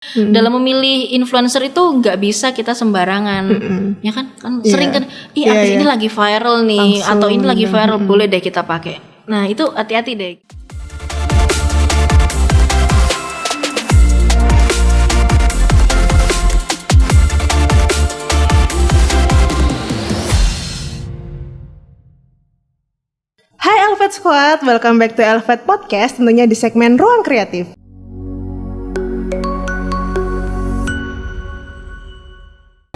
Dalam memilih influencer itu nggak bisa kita sembarangan, ya kan? Sering kan, artis ini lagi viral nih, atau ini lagi viral, boleh deh kita pakai. Nah itu hati-hati deh. Hai Elevate Squad, welcome back to Elevate Podcast, tentunya di segmen Ruang Kreatif.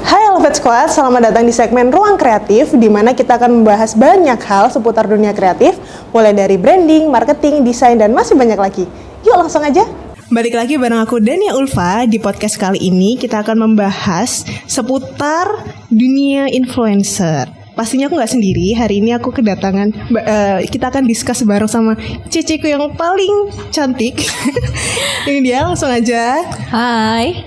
Hai Elevate Squad, selamat datang di segmen Ruang Kreatif, di mana kita akan membahas banyak hal seputar dunia kreatif, mulai dari branding, marketing, desain, dan masih banyak lagi. Yuk langsung aja. Balik lagi bareng aku Dania Ulfa. Di podcast kali ini kita akan membahas seputar dunia influencer. Pastinya aku gak sendiri, hari ini aku kedatangan, kita akan discuss bareng sama ceceku yang paling cantik. Ini dia, langsung aja. Hai,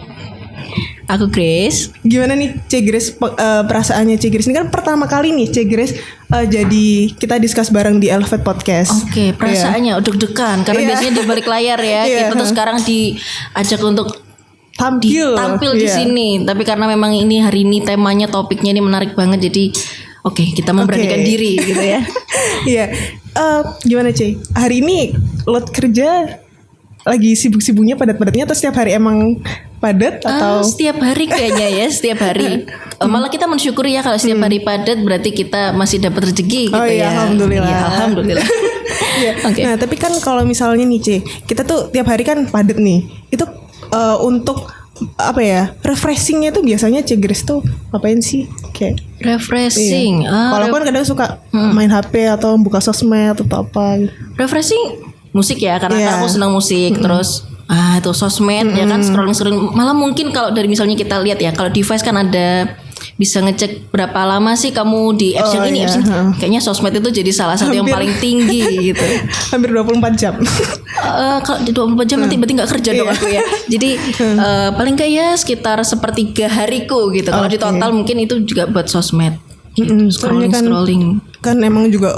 aku Grace. Gimana nih C Grace, perasaannya C Grace? Ini kan pertama kali nih C Grace jadi kita discuss bareng di Elevate Podcast. Oke, perasaannya deg-degan karena biasanya di balik layar ya. Kita tuh sekarang diajak untuk tampil di sini. Tapi karena memang ini hari ini temanya, topiknya ini menarik banget, jadi oke, kita memberanikan diri gitu ya. Iya. Gimana C? Hari ini load kerja lagi sibuk-sibuknya, padat-padatnya, atau setiap hari emang padat atau? Setiap hari kayaknya ya, setiap hari. Malah kita mensyukuri ya kalau setiap hari padat, berarti kita masih dapat rezeki gitu ya. Alhamdulillah. Ya, alhamdulillah. Okay. Nah, tapi kan kalau misalnya nih C, kita tuh tiap hari kan padat nih. Itu untuk apa ya, refreshingnya tuh biasanya C Grace tuh ngapain sih? Kayak refreshing. Kalau kan kadang suka main HP atau buka sosmed atau apa. Refreshing musik ya, karena aku senang musik. Terus itu sosmed ya kan, scrolling. Malah mungkin kalau dari misalnya kita lihat ya, kalau device kan ada bisa ngecek berapa lama sih kamu di apps yang ini, apps ini. Kayaknya sosmed itu jadi salah satu yang paling tinggi gitu. Hampir 24 jam. Kalau di 24 jam nanti berarti gak kerja dong aku ya. Jadi paling gak ya sekitar sepertiga hariku gitu. Kalau di total mungkin itu juga buat sosmed gitu. Scrolling. Kan emang juga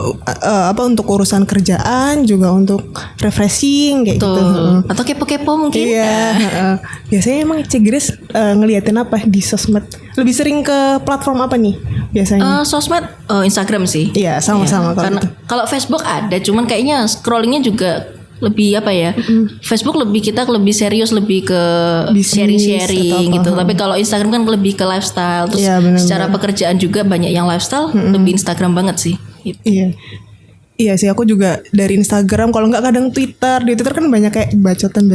untuk urusan kerjaan, juga untuk refreshing kayak gitu. Atau kepo-kepo mungkin. Iya. Biasanya emang C Grace ngeliatin apa di sosmed? Lebih sering ke platform apa nih biasanya? Sosmed Instagram sih. Iya, sama-sama. Karena kalau Facebook ada, cuman kayaknya scrollingnya juga lebih apa ya? Facebook kita lebih serius, lebih ke sharing gitu. Tapi kalau Instagram kan lebih ke lifestyle. Terus secara pekerjaan juga banyak yang lifestyle, lebih Instagram banget sih. Gitu. Iya sih, aku juga dari Instagram. Kalau nggak kadang Twitter. Di Twitter kan banyak kayak bacotan.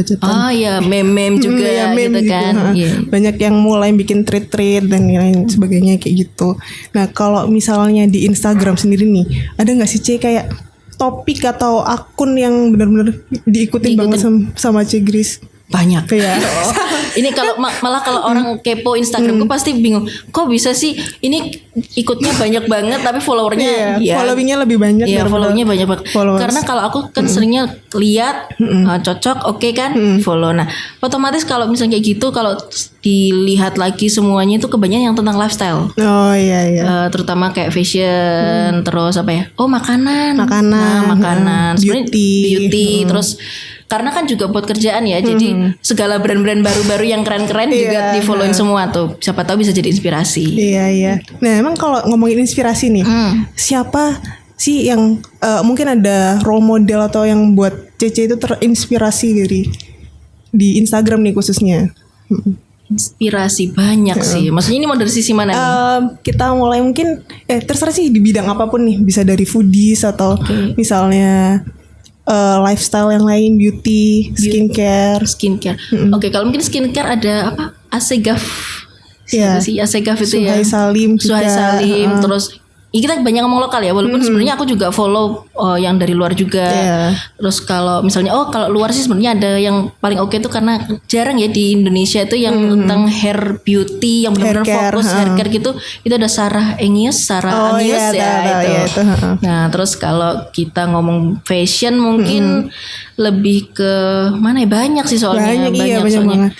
Meme juga gitu kan. Banyak yang mulai bikin tweet dan lain sebagainya kayak gitu. Nah, kalau misalnya di Instagram sendiri nih, ada nggak sih C kayak topik atau akun yang benar-benar diikutin banget sama C Grace? Banyak. Iya. Ini kalau malah kalau orang kepo Instagramku pasti bingung, kok bisa sih ini ikutnya banyak banget tapi followernya followingnya lebih banyak. Iya, followingnya banyak banget. Karena kalau aku kan seringnya lihat cocok, oke kan, follow. Nah, otomatis kalau misalnya kayak gitu, kalau dilihat lagi semuanya itu kebanyakan yang tentang lifestyle. Oh iya. Terutama kayak fashion, terus apa ya? Oh, makanan. Beauty, terus karena kan juga buat kerjaan ya, jadi segala brand-brand baru-baru yang keren-keren juga di-followin semua tuh. Siapa tahu bisa jadi inspirasi. Iya. Nah, emang kalau ngomongin inspirasi nih, siapa sih yang mungkin ada role model atau yang buat Cece itu terinspirasi di Instagram nih khususnya? Inspirasi banyak sih. Maksudnya ini mau dari sisi mana nih? Kita mulai mungkin terserah sih di bidang apapun nih, bisa dari foodies atau misalnya lifestyle yang lain, beauty, skincare. Oke, kalau mungkin skincare ada apa? Asegaf. Iya. Asegaf itu Suhai Salim. Terus kita banyak ngomong lokal ya, walaupun sebenarnya aku juga follow yang dari luar juga. Terus kalau misalnya kalau luar sih sebenarnya ada yang paling oke tuh, karena jarang ya di Indonesia itu yang tentang hair beauty yang benar-benar fokus hair care gitu. Itu ada Sarah Anius itu. Nah, terus kalau kita ngomong fashion mungkin lebih ke mana ya, banyak sih soalnya. Banyak soalnya.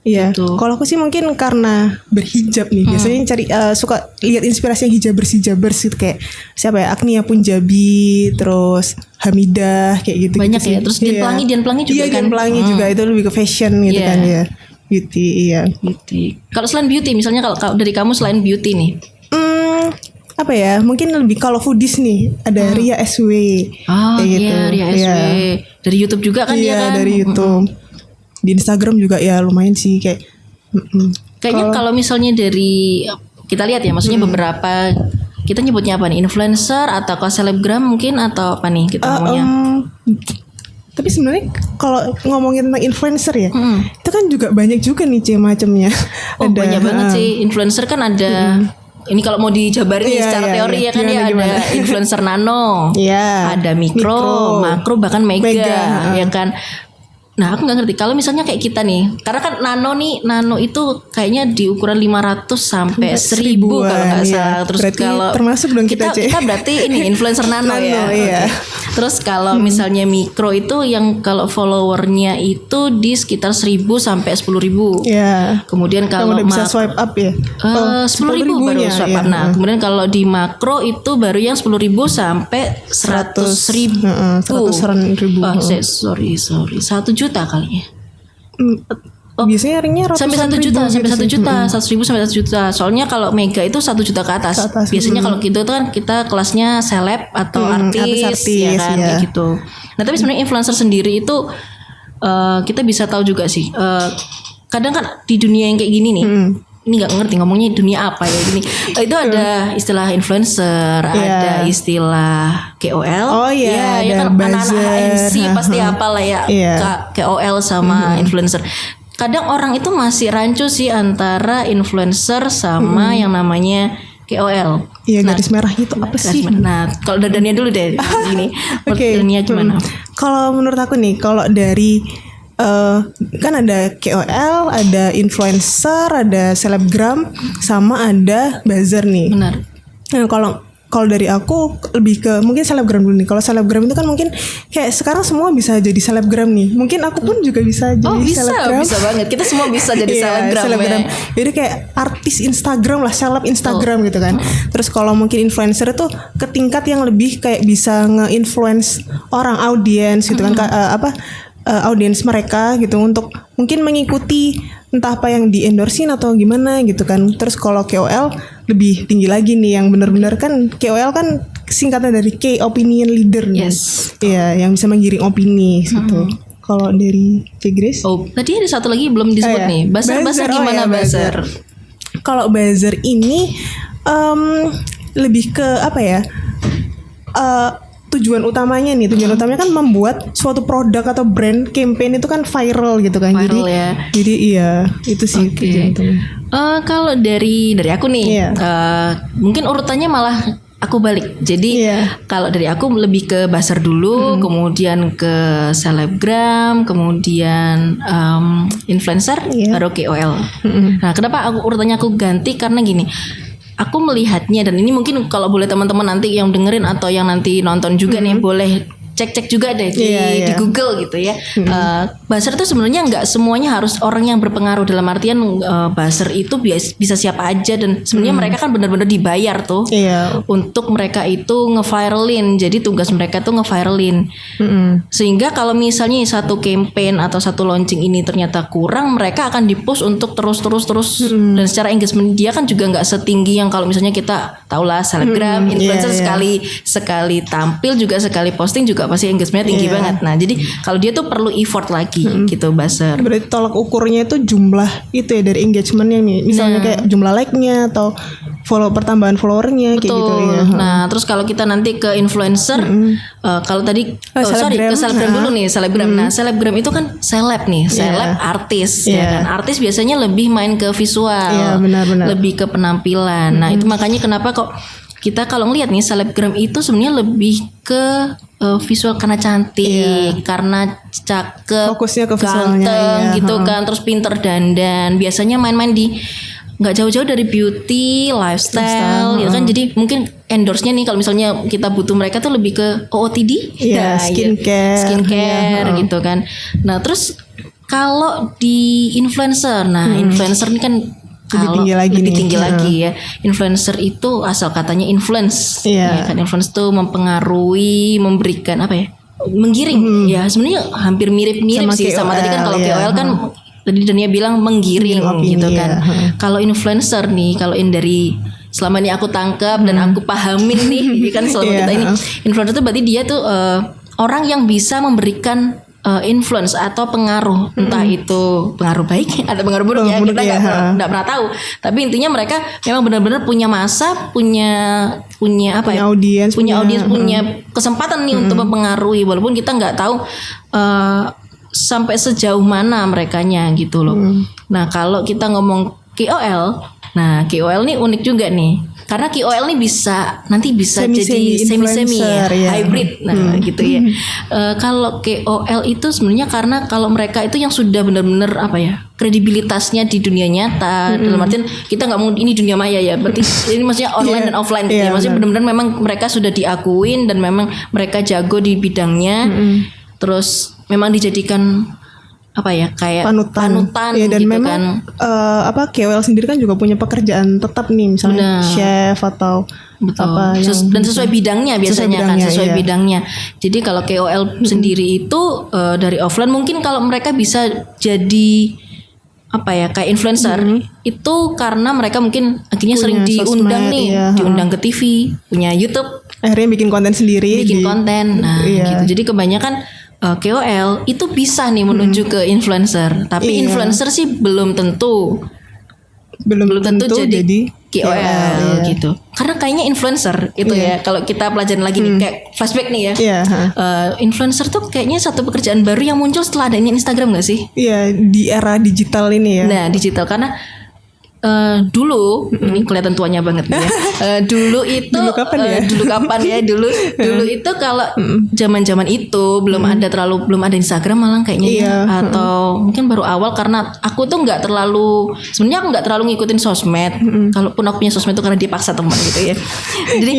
Iya. Gitu. Kalau aku sih mungkin karena berhijab nih, biasanya cari suka lihat inspirasi yang hijabers gitu, kayak siapa ya, Agnia Punjabi, terus Hamidah kayak gitu. Banyak gitu ya. Terus Dian Pelangi juga kan. Dian Pelangi juga itu lebih ke fashion gitu kan ya. Beauty, iya. Beauty. Kalau selain beauty, misalnya kalau dari kamu selain beauty nih. Apa ya? Mungkin lebih kalau foodies nih, ada Ria SW. Oh kayak gitu. iya, Ria SW. Dari YouTube juga kan dia kan? Iya, dari YouTube. Di Instagram juga ya lumayan sih kayak. Kayaknya kalau misalnya dari kita lihat ya, maksudnya beberapa kita nyebutnya apa nih? Influencer atau selebgram mungkin atau apa nih kita ngomongnya? Tapi sebenarnya kalau ngomongin tentang influencer ya, itu kan juga banyak juga nih macamnya. Oh banyak banget sih influencer kan ada. Ini kalau mau dijabarin nih secara teori ya kan ya ada influencer nano, ada mikro, makro bahkan mega. Ya kan. Nah aku gak ngerti kalau misalnya kayak kita nih, karena kan nano itu kayaknya di ukuran 500 sampai 1000 kalau gak salah. Terus berarti kalau termasuk dong kita berarti ini influencer nano ya. Iya. Terus kalau misalnya mikro itu yang kalau followernya itu di sekitar 1000 sampai 10.000. Iya. Kemudian kalau udah bisa swipe up ya. 10.000 baru swipe up. Nah kemudian kalau di makro itu baru yang 10.000 sampai 100.000. 100.000. Sorry 1 juta kali ya. Biasanya ringnya sampai 1 juta, sampai 1 juta, 100.000 sampai 1 juta. Soalnya kalau mega itu 1 juta ke atas. Biasanya kalau gitu itu kan kita kelasnya seleb atau artis ya kan kayak gitu. Nah tapi sebenarnya influencer sendiri itu kita bisa tahu juga sih. Kadang kan di dunia yang kayak gini nih. Ini nggak ngerti ngomongnya dunia apa ya gini. Itu ada istilah influencer, ada istilah KOL. Oh iya, ya kan anak-anak MC pasti apalah ya KOL sama influencer. Kadang orang itu masih rancu sih antara influencer sama yang namanya KOL. Iya, garis merah itu apa sih? Nah, kalau Dania dulu deh ini. Dania gimana? Kalau menurut aku nih, kalau dari kan ada KOL, ada influencer, ada selebgram, sama ada buzzer nih. Benar. Nah, kalau dari aku lebih ke mungkin selebgram dulu nih. Kalau selebgram itu kan mungkin kayak sekarang semua bisa jadi selebgram nih. Mungkin aku pun juga bisa jadi selebgram. Bisa banget. Kita semua bisa jadi selebgram. Jadi kayak artis Instagram lah, seleb Instagram gitu kan. Terus kalau mungkin influencer itu ke tingkat yang lebih kayak bisa nge-influence orang, audiens gitu kan. Audiens mereka gitu untuk mungkin mengikuti entah apa yang di-endorsein atau gimana gitu kan. Terus kalau KOL lebih tinggi lagi nih, yang benar-benar kan KOL kan singkatan dari Key Opinion Leader nih. Iya, yang bisa menggiring opini gitu. Kalau dari Grace? Tadi ada satu lagi belum disebut nih. Buzzer gimana buzzer? Kalau buzzer ini lebih ke apa ya? Tujuan utamanya kan membuat suatu produk atau brand campaign itu kan viral gitu kan. Jadi iya itu sih tujuan utamanya. Kalau dari aku nih, mungkin urutannya malah aku balik. Jadi kalau dari aku lebih ke buzzer dulu, kemudian ke selebgram, kemudian influencer, baru KOL. Nah, kenapa urutannya aku ganti karena gini. Aku melihatnya, dan ini mungkin kalau boleh teman-teman nanti yang dengerin atau yang nanti nonton juga nih boleh cek juga deh di Google gitu ya. Buzzer itu sebenarnya nggak semuanya harus orang yang berpengaruh, dalam artian buzzer itu bisa siapa aja, dan sebenarnya mereka kan benar-benar dibayar tuh untuk mereka itu nge-viralin. Jadi tugas mereka tuh nge-viralin. Sehingga kalau misalnya satu campaign atau satu launching ini ternyata kurang, mereka akan di-push untuk terus dan secara engagement dia kan juga nggak setinggi yang kalau misalnya kita tahulah selebgram, influencer sekali tampil juga sekali posting juga pasti engagementnya tinggi banget. Nah jadi kalau dia tuh perlu effort lagi gitu buzzer. Berarti tolak ukurnya itu jumlah itu ya dari engagementnya nih. Misalnya kayak jumlah like-nya atau pertambahan followernya kayak gitu ya. Nah terus kalau kita nanti ke influencer, kalau tadi ke selebgram dulu nih, selebgram. Nah selebgram itu kan seleb nih, seleb artis ya kan. Artis biasanya lebih main ke visual, lebih ke penampilan. Nah itu makanya kenapa kok kita kalau ngelihat nih selebgram itu sebenarnya lebih ke visual karena cantik, karena cakep, fokusnya ke ganteng gitu kan, terus pinter dandan. Biasanya main-main di nggak jauh-jauh dari beauty, lifestyle gitu kan. Jadi mungkin endorse-nya nih kalau misalnya kita butuh mereka tuh lebih ke OOTD, skincare gitu kan. Nah terus kalau di influencer, influencer ini kan lebih tinggi lagi ya. Influencer itu asal katanya influence, ya kan. Influence itu mempengaruhi, memberikan apa ya? Menggiring. Ya sebenarnya hampir mirip-mirip sih sama tadi kan. Kalau KOL kan tadi Dania bilang menggiring Opini, gitu kan. ya. Kalau influencer nih, kalau ini dari selama ini aku tangkap dan aku pahamin nih kan selama Iya. kita ini, influencer itu berarti dia tuh orang yang bisa memberikan influence atau pengaruh, entah itu pengaruh baik atau pengaruh buruk ya, Buruk, kita ya. nggak pernah tahu. Tapi intinya mereka memang benar-benar punya masa, punya apa ya? audiens, punya kesempatan nih untuk mempengaruhi, walaupun kita nggak tahu sampai sejauh mana merekanya gitu loh. Nah kalau kita ngomong KOL, nah KOL nih unik juga nih, karena KOL nih nanti bisa jadi semi-semi ya, hybrid, nah gitu ya. Kalau KOL itu sebenarnya karena kalau mereka itu yang sudah benar-benar apa ya, kredibilitasnya di dunia nyata, dalam artian kita nggak mau ini dunia maya ya, berarti ini maksudnya online dan offline gitu ya, maksudnya benar-benar memang mereka sudah diakuin dan memang mereka jago di bidangnya, terus memang dijadikan apa ya, kayak panutan ya, dan gitu memang kan. KOL sendiri kan juga punya pekerjaan tetap nih, misalnya chef atau apa dan sesuai bidangnya biasanya sesuai bidangnya. Jadi kalau KOL sendiri itu dari offline mungkin kalau mereka bisa jadi apa ya, kayak influencer itu karena mereka mungkin akhirnya sering diundang sosmed, diundang ke TV, punya YouTube, akhirnya bikin konten sendiri, konten. Nah gitu. Jadi kebanyakan KOL itu bisa nih menuju ke influencer, tapi influencer sih belum tentu jadi KOL gitu. Karena kayaknya influencer itu ya, kalau kita pelajarin lagi nih kayak flashback nih ya, influencer tuh kayaknya satu pekerjaan baru yang muncul setelah adanya Instagram nggak sih? Iya, di era digital ini ya. Nah digital karena dulu ini kelihatan tuanya banget nih ya. Dulu itu dulu kapan ya? Dulu itu kalau zaman-zaman itu belum ada Instagram malah kayaknya ya, atau mungkin baru awal, karena aku tuh sebenarnya aku nggak terlalu ngikutin sosmed. Kalaupun aku punya sosmed itu karena dipaksa teman gitu ya. Jadi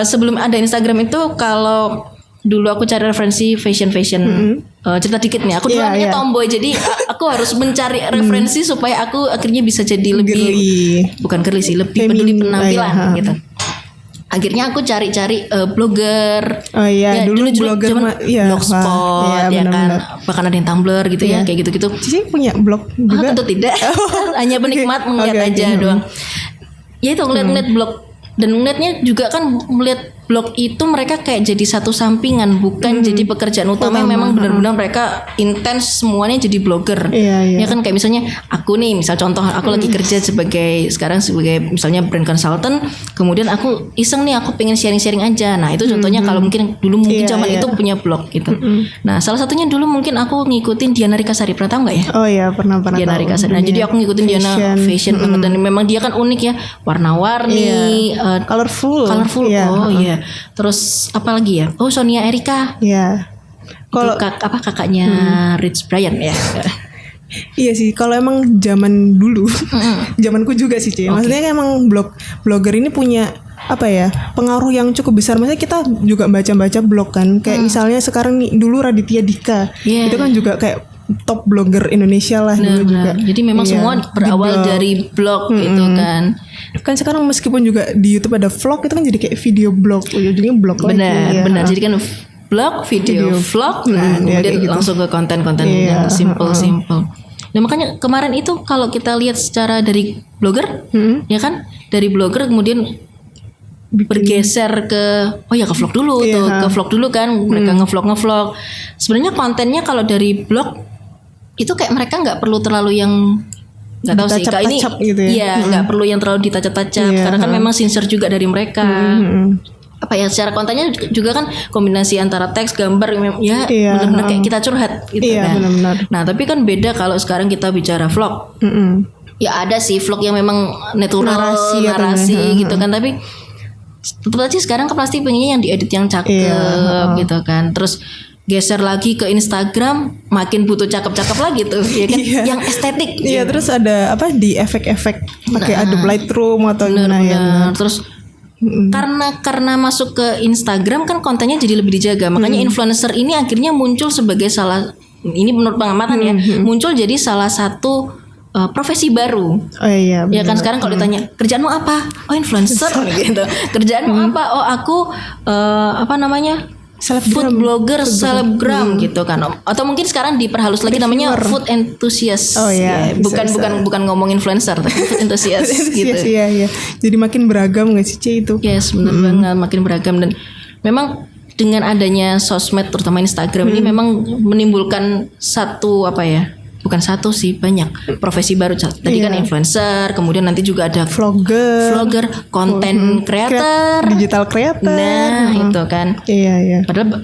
sebelum ada Instagram itu, kalau dulu aku cari referensi fashion cerita dikit nih, aku dulu anaknya tomboy, jadi aku harus mencari referensi supaya aku akhirnya bisa jadi lebih bukan girly sih, lebih peduli penampilan gitu. Akhirnya aku cari-cari blogger. Dulu blogger blogspot ya kan, bahkan ada yang Tumblr gitu ya, kayak gitu-gitu. Cici punya blog juga? Tentu tidak. Hanya penikmat melihat aja doang. Ya itu ngeliat blog, dan ngeliatnya juga kan, melihat blog itu mereka kayak jadi satu sampingan, bukan jadi pekerjaan utama yang memang benar-benar mereka intens semuanya jadi blogger. Ya kan, kayak misalnya aku nih, misal contoh aku lagi kerja sebagai misalnya brand consultant, kemudian aku iseng nih, aku pengen sharing-sharing aja. Nah itu contohnya kalau mungkin dulu zaman itu punya blog gitu. Nah salah satunya dulu mungkin aku ngikutin Diana Rikasari, pernah tahu nggak ya? Oh iya, pernah Diana Rikasari. Nah jadi aku ngikutin Diana fashion banget, dan memang dia kan unik ya, warna-warni, colorful. Iya. Terus apa lagi ya? Oh, Sonia Erika. Iya. Kalau kakaknya Rich Brian ya. Iya sih, kalau emang zaman dulu, zamanku juga sih Ci. Maksudnya emang blogger ini punya apa ya, pengaruh yang cukup besar. Maksudnya kita juga baca blog kan. Kayak misalnya sekarang nih, dulu Raditya Dika, itu kan juga kayak top blogger Indonesia lah dulu juga. Jadi memang semua berawal dari blog gitu kan. Kan sekarang meskipun juga di YouTube ada vlog, itu kan jadi kayak video blog, ujungnya blog lagi. Benar. Jadi kan blog, video vlog, kemudian gitu. Langsung ke konten-konten yang simple. Nah makanya kemarin itu kalau kita lihat secara dari blogger, ya kan, dari blogger kemudian bergeser ke ke vlog dulu ke vlog dulu kan, mereka ngevlog. Sebenarnya kontennya kalau dari blog itu kayak mereka nggak perlu terlalu yang nggak tahu sih kali ini gitu ya. Nggak perlu yang terlalu ditacap-tacap karena kan memang sincere juga dari mereka. Apa ya, secara kontennya juga kan kombinasi antara teks, gambar, benar-benar kayak kita curhat gitu kan. Benar-benar. Nah tapi kan beda kalau sekarang kita bicara vlog. Ya ada sih vlog yang memang natural narasi gitu kan, tapi tetap aja sekarang kan pasti pengennya yang diedit yang cakep gitu kan. Terus geser lagi ke Instagram, makin butuh cakep-cakep lagi tuh ya kan, yang estetik. Iya, terus ada apa di efek-efek pakai Adobe Lightroom atau gimana ya. Terus karena masuk ke Instagram kan kontennya jadi lebih dijaga. Makanya influencer ini akhirnya muncul sebagai ini menurut pengamatan ya, muncul jadi salah satu profesi baru. Iya. Ya kan sekarang kalau ditanya kerjaanmu apa? Oh influencer gitu. Kerjaanmu apa? Oh aku Selebgram. food blogger, selebgram gitu kan. Atau mungkin sekarang diperhalus lagi namanya food enthusiast. Oh iya, Ya, bukan ngomong influencer tapi food enthusiast gitu. Iya. Jadi makin beragam nggak sih, C itu? Yes, benar banget, makin beragam. Dan memang dengan adanya sosmed terutama Instagram ini memang menimbulkan satu bukan satu sih, banyak profesi baru. Tadi kan influencer, kemudian nanti juga ada vlogger, konten creator, digital creator. Nah, itu kan. Iya. Padahal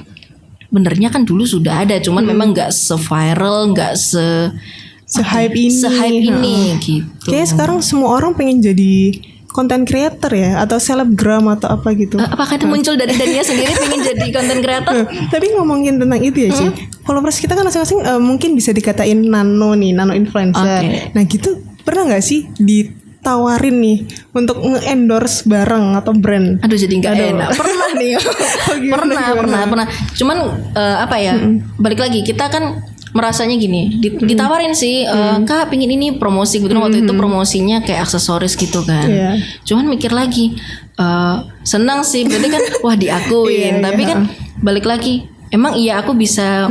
benernya kan dulu sudah ada, cuman memang nggak se-viral, nggak se-hype ini. Gitu. Kayaknya sekarang semua orang pengen jadi content creator ya, atau selebgram atau apa gitu. Apakah itu muncul dari Dania sendiri pengen jadi content creator? Tapi ngomongin tentang itu ya sih, followers kita kan masing-masing mungkin bisa dikatain nano influencer. Okay. Nah gitu, pernah nggak sih ditawarin nih untuk nge-endorse barang atau brand? Aduh jadi nggak enak. Pernah nih. Pernah. Cuman balik lagi kita kan merasanya gini, ditawarin sih, Kak pingin ini promosi, kebetulan waktu itu promosinya kayak aksesoris gitu kan. Cuman mikir lagi, senang sih, berarti kan wah diakuin, tapi kan balik lagi, emang iya aku bisa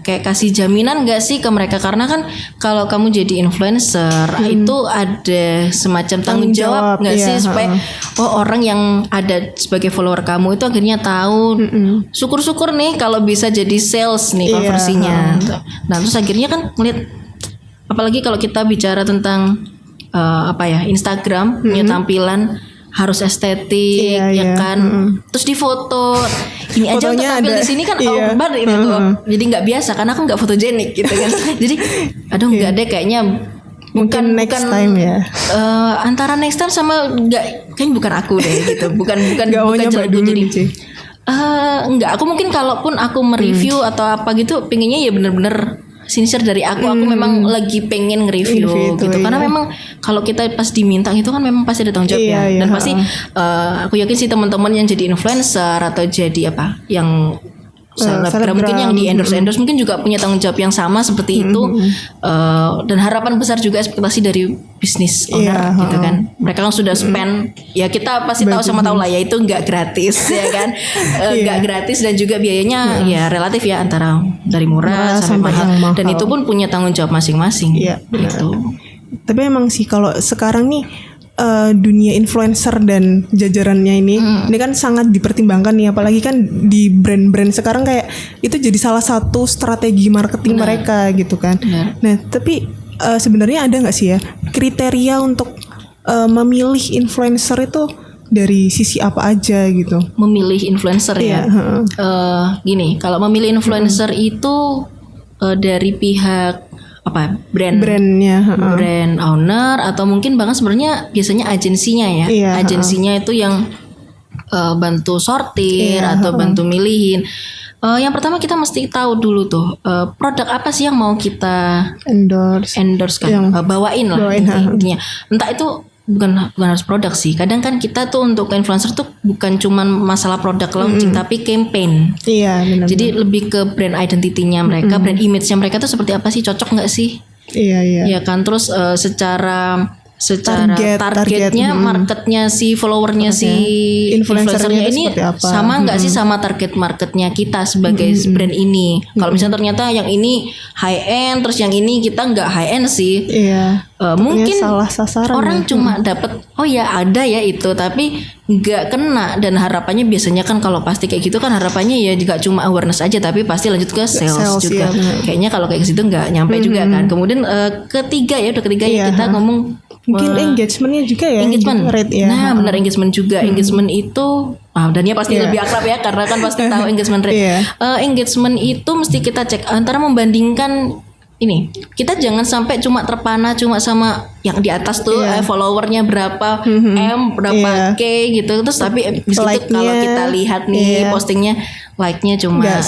kayak kasih jaminan gak sih ke mereka, karena kan kalau kamu jadi influencer itu ada semacam tanggung jawab gak sih supaya orang yang ada sebagai follower kamu itu akhirnya tahu, syukur-syukur nih kalau bisa jadi sales nih konversinya. Nah terus akhirnya kan ngeliat, apalagi kalau kita bicara tentang Instagram punya tampilan harus estetik kan. Terus di foto ini aja untuk tampil di sini kan awkward itu jadi nggak biasa karena aku nggak fotogenik gitu kan. Jadi aduh nggak deh kayaknya bukan next time ya. Antara next time sama kayaknya bukan aku deh gitu. Bukan jelek dulu jadi enggak, aku mungkin kalaupun aku mereview atau apa gitu pengennya ya bener-bener sincere dari aku memang lagi pengen nge-review gitu. Karena memang kalau kita pas diminta itu kan memang pasti ada tanggung jawab dan pasti aku yakin sih teman-teman yang jadi influencer atau jadi yang selebgram mungkin yang di endorse mungkin juga punya tanggung jawab yang sama seperti itu. Dan harapan besar juga ekspektasi dari bisnis owner gitu kan. Mereka kan sudah spend, ya kita pasti tahu lah ya itu nggak gratis ya kan. Nggak gratis dan juga biayanya ya relatif ya antara dari murah sampai mahal. Dan itu pun punya tanggung jawab masing-masing gitu. Tapi emang sih kalau sekarang nih dunia influencer dan jajarannya ini kan sangat dipertimbangkan nih, apalagi kan di brand-brand sekarang kayak itu jadi salah satu strategi marketing mereka gitu kan. Nah tapi sebenarnya ada nggak sih ya kriteria untuk memilih influencer itu dari sisi apa aja gitu? Memilih influencer ya. Gini, kalau memilih influencer itu dari pihak brandnya, brand owner atau mungkin bahkan sebenarnya biasanya agensinya ya. Agensinya itu yang bantu sortir atau bantu milihin. Yang pertama kita mesti tahu dulu tuh produk apa sih yang mau kita endorse kan, bawain intinya. Entah itu bukan harus produk sih. Kadang kan kita tuh untuk influencer tuh bukan cuma masalah produk launching tapi campaign. Benar. Jadi lebih ke brand identity-nya mereka, brand image-nya mereka tuh seperti apa sih, cocok nggak sih? Iya kan. Terus secara targetnya, marketnya si followernya si influencernya ini sama nggak sih sama target marketnya kita sebagai brand ini. Kalau misalnya ternyata yang ini high end, terus yang ini kita nggak high end sih. Mungkin salah sasaran orang cuma dapat ada ya itu, tapi nggak kena. Dan harapannya biasanya kan kalau pasti kayak gitu kan harapannya ya juga cuma awareness aja, tapi pasti lanjut ke sales juga. Kayaknya kalau kayak gitu nggak nyampe juga kan. Kemudian ketiga ya kita ngomong mungkin engagementnya juga ya, rate ya. Nah benar, engagement juga. Engagement itu dan ya pasti lebih akrab ya karena kan pasti tahu engagement rate. Engagement itu mesti kita cek antara membandingkan ini. Kita jangan sampai cuma terpana cuma sama yang di atas tuh followernya berapa berapa K gitu. Terus tapi like kalau kita lihat nih postingnya like-nya cuma nggak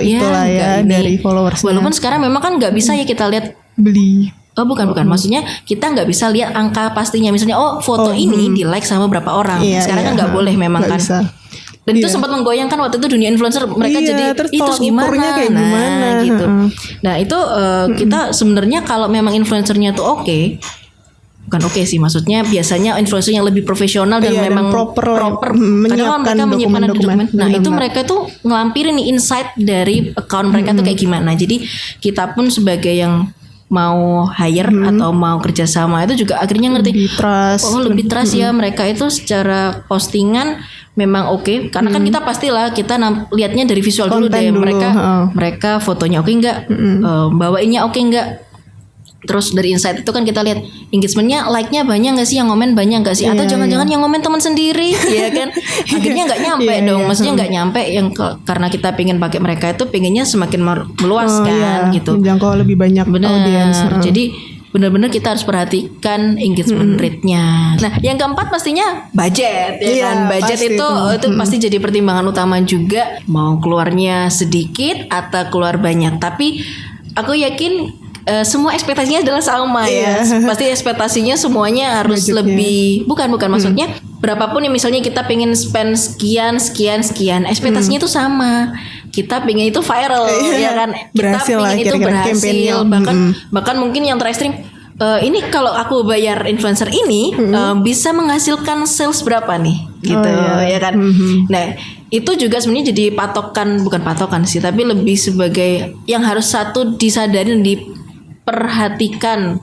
itulah ya dari followers. Walaupun sekarang memang kan nggak bisa ya kita lihat beli. Bukan. Maksudnya kita nggak bisa lihat angka pastinya. Misalnya foto ini di like sama berapa orang. Sekarang kan nggak boleh memang kan. Bisa. Dan itu sempat menggoyangkan waktu itu dunia influencer. Mereka jadi itu gimana? Kayak gimana gitu. Nah itu kita sebenarnya kalau memang influencernya tuh oke, bukan oke sih, maksudnya biasanya influencer yang lebih profesional dan memang proper kadang mereka menyiapkan dokumen. Nah itu mereka tuh ngelampirin nih insight dari account mereka tuh kayak gimana. Jadi kita pun sebagai yang mau hire atau mau kerjasama itu juga akhirnya ngerti lebih trust ya mereka itu secara postingan memang oke. Karena kan kita pastilah kita lihatnya dari visual dulu deh, mereka fotonya oke nggak, bawainnya oke nggak. Terus dari insight itu kan kita lihat engagementnya, like-nya banyak nggak sih, yang komen banyak nggak sih, atau jangan-jangan yang komen teman sendiri, ya kan? Akhirnya nggak nyampe dong, maksudnya nggak nyampe yang karena kita pengen pakai mereka itu pengennya semakin meluas kan, gitu. Menjangkau lebih banyak audiens. Jadi benar-benar kita harus perhatikan engagement rate-nya. Nah, yang keempat pastinya budget, ya kan? Budget itu pasti jadi pertimbangan utama juga, mau keluarnya sedikit atau keluar banyak. Tapi aku yakin semua ekspektasinya adalah sama ya. Pasti ekspektasinya semuanya harus budgetnya lebih bukan maksudnya berapapun yang misalnya kita pengen spend sekian, ekspektasinya itu sama. Kita pengen itu viral ya kan. Kita pengen itu berhasil. Bahkan mungkin yang terekstrim ini kalau aku bayar influencer ini bisa menghasilkan sales berapa nih gitu ya kan. Nah, itu juga sebenarnya jadi bukan patokan sih, tapi lebih sebagai yang harus satu disadari dan diperhatikan.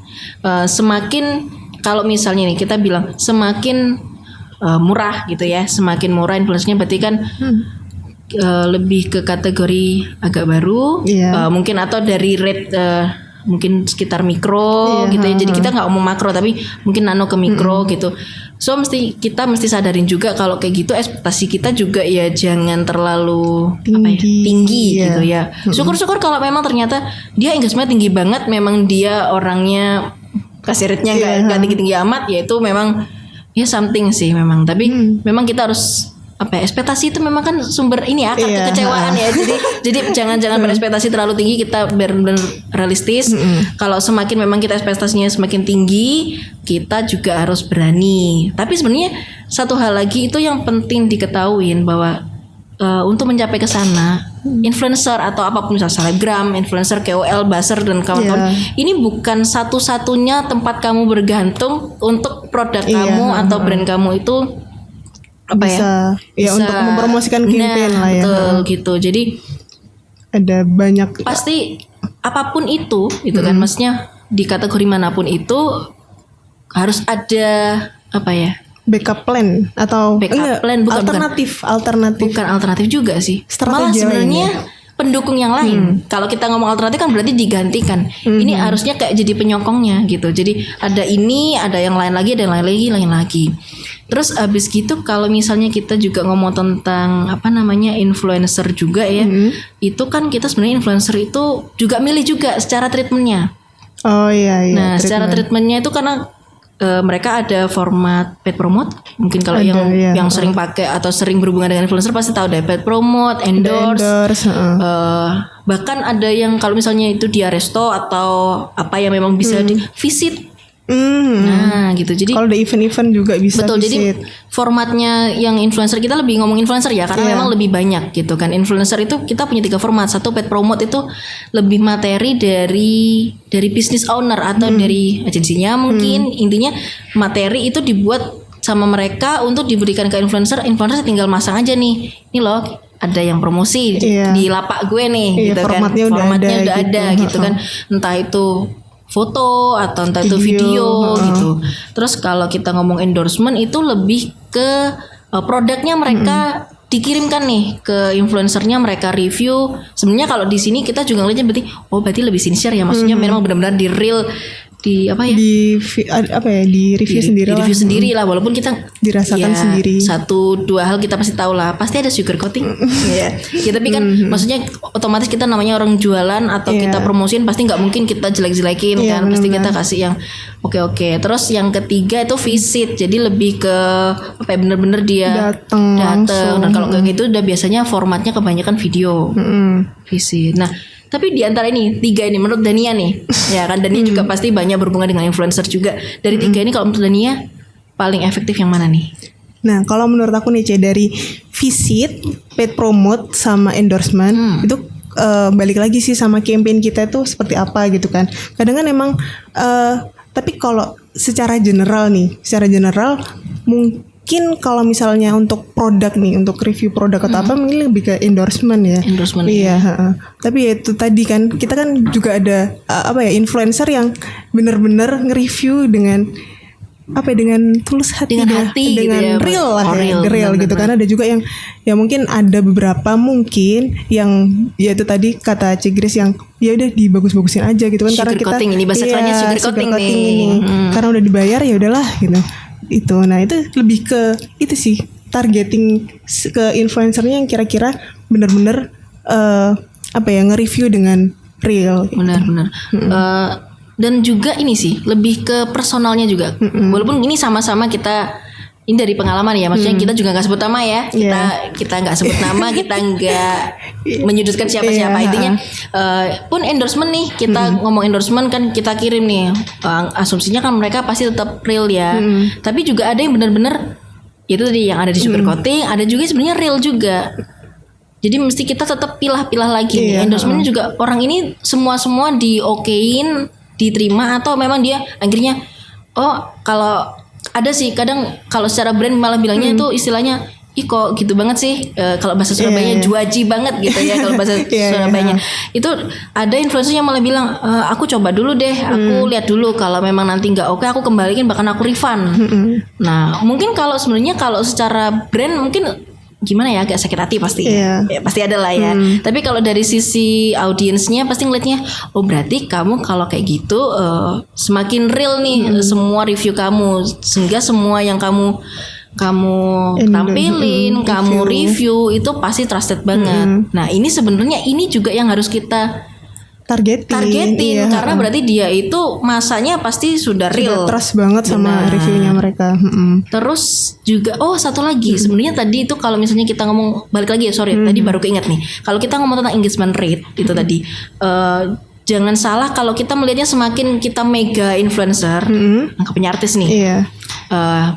Semakin kalau misalnya nih kita bilang semakin murah gitu ya, semakin murah influencernya berarti kan lebih ke kategori agak baru, mungkin atau dari rate mungkin sekitar mikro gitu ya. Jadi kita nggak ngomong makro tapi mungkin nano ke mikro gitu. So kita mesti sadarin juga kalau kayak gitu ekspektasi kita juga ya jangan terlalu tinggi gitu ya. Syukur-syukur kalau memang ternyata dia engagement tinggi banget, memang dia orangnya kasih rate-nya nggak tinggi-tinggi amat, ya itu memang ya something sih memang. Tapi memang kita harus ekspektasi itu memang kan sumber ini ya kekecewaan ya. Jadi jangan berekspektasi terlalu tinggi, kita benar-benar realistis. Kalau semakin memang kita ekspektasinya semakin tinggi, kita juga harus berani. Tapi sebenarnya satu hal lagi itu yang penting diketahuin bahwa untuk mencapai ke sana, influencer atau apapun, misalnya selebgram, influencer, KOL, buzzer dan kawan-kawan, ini bukan satu-satunya tempat kamu bergantung untuk produk kamu atau brand kamu itu bisa untuk mempromosikan campaign lah ya. Betul gitu. Jadi ada banyak pasti apapun itu kan, maksudnya di kategori manapun itu harus ada backup plan atau plan, bukan alternatif juga sih. Malah sebenarnya pendukung yang lain. Kalau kita ngomong alternatif kan berarti digantikan. Ini harusnya kayak jadi penyokongnya gitu. Jadi ada ini, ada yang lain lagi, ada yang lain lagi. Terus abis gitu kalau misalnya kita juga ngomong tentang influencer juga ya, itu kan kita sebenarnya influencer itu juga milih juga secara treatmentnya. Nah, secara treatmentnya itu karena mereka ada format paid promote. Mungkin kalau yang sering pakai atau sering berhubungan dengan influencer pasti tahu deh, paid promote, endorse. Bahkan ada yang kalau misalnya itu dia resto atau apa yang memang bisa di visit. Nah gitu. Jadi kalau ada event-event juga bisa betul, visit. jadi formatnya yang influencer, kita lebih ngomong influencer ya, karena memang lebih banyak gitu kan. Influencer itu kita punya 3 format. Satu, paid promote, itu lebih materi dari business owner atau dari agensinya mungkin. Intinya materi itu dibuat sama mereka untuk diberikan ke influencer. Influencer tinggal masang aja nih, ini loh ada yang promosi di lapak gue nih gitu kan. Formatnya udah ada gitu kan. Entah itu foto atau entah itu video gitu. Terus kalau kita ngomong endorsement itu lebih ke produknya mereka dikirimkan nih ke influencernya, mereka review. Sebenarnya kalau di sini kita juga ngeliatnya berarti lebih sincere ya, maksudnya memang benar-benar di real, di review sendiri lah, walaupun kita dirasakan sendiri. 1-2 hal kita pasti tahu lah, pasti ada sugar coating. Ya tapi kan maksudnya otomatis kita namanya orang jualan atau kita promosiin, pasti nggak mungkin kita jelek-jelekin kan, pasti kita kasih yang oke. Terus yang ketiga itu visit, jadi lebih ke bener-bener dia datang. Dan kalau kayak gitu udah biasanya formatnya kebanyakan video visit. Nah tapi di antara ini 3 ini menurut Dania nih, ya kan Dania juga pasti banyak berhubungan dengan influencer juga. Dari 3 ini kalau menurut Dania paling efektif yang mana nih? Nah kalau menurut aku nih dari visit, paid promote sama endorsement itu balik lagi sih sama campaign kita itu seperti apa gitu kan. Kadang kan emang Tapi kalau secara general mungkin kalau misalnya untuk produk nih, untuk review produk atau apa, mungkin lebih ke endorsement ya. Endorsement. Iya. Tapi ya itu tadi kan kita kan juga ada influencer yang benar-benar nge-review dengan tulus hati, dengan dengan gitu ya, real lah, real gitu. Karena ada juga yang ya mungkin ada beberapa mungkin yang ya itu tadi kata Cigris yang ya udah dibagus-bagusin aja gitu kan, sugar karena kita coating ini bahasa kerennya sugar coating nih. ini. Karena udah dibayar ya udahlah gitu. Nah itu lebih ke itu sih, targeting ke influencernya yang kira-kira benar-benar nge-review dengan real. Benar-benar. Dan juga ini sih lebih ke personalnya juga. Walaupun ini sama-sama kita ini dari pengalaman ya, maksudnya kita juga nggak sebut nama ya, kita nggak sebut nama, kita nggak menyudutkan siapa-siapa. Intinya pun endorsement nih, kita ngomong endorsement kan kita kirim nih, asumsinya kan mereka pasti tetap real ya. Tapi juga ada yang benar-benar itu tadi yang ada di sugar coating, ada juga sebenarnya real juga. Jadi mesti kita tetap pilah-pilah lagi nih. Endorsementnya juga orang ini semua diokein, diterima, atau memang dia akhirnya kalau ada sih kadang kalau secara brand malah bilangnya itu istilahnya kok gitu banget sih, kalau bahasa Surabayanya juaji banget gitu ya kalau bahasa Surabayanya. Itu ada influencer yang malah bilang aku coba dulu deh, aku lihat dulu, kalau memang nanti nggak oke aku kembaliin, bahkan aku refund. Nah mungkin kalau sebenarnya kalau secara brand mungkin gimana ya, agak sakit hati pasti ya, pasti ada lah ya. Tapi kalau dari sisi audiensnya pasti ngeliatnya berarti kamu kalau kayak gitu semakin real nih semua review kamu, sehingga semua yang kamu tampilin, kamu review itu pasti trusted banget. Nah ini sebenarnya ini juga yang harus kita targetin karena berarti dia itu masanya pasti sudah real, sudah trust banget sama reviewnya mereka. Terus juga satu lagi sebenarnya tadi itu kalau misalnya kita ngomong balik lagi ya, tadi baru keinget nih, kalau kita ngomong tentang engagement rate itu tadi jangan salah kalau kita melihatnya semakin kita mega influencer, angkapnya artis nih,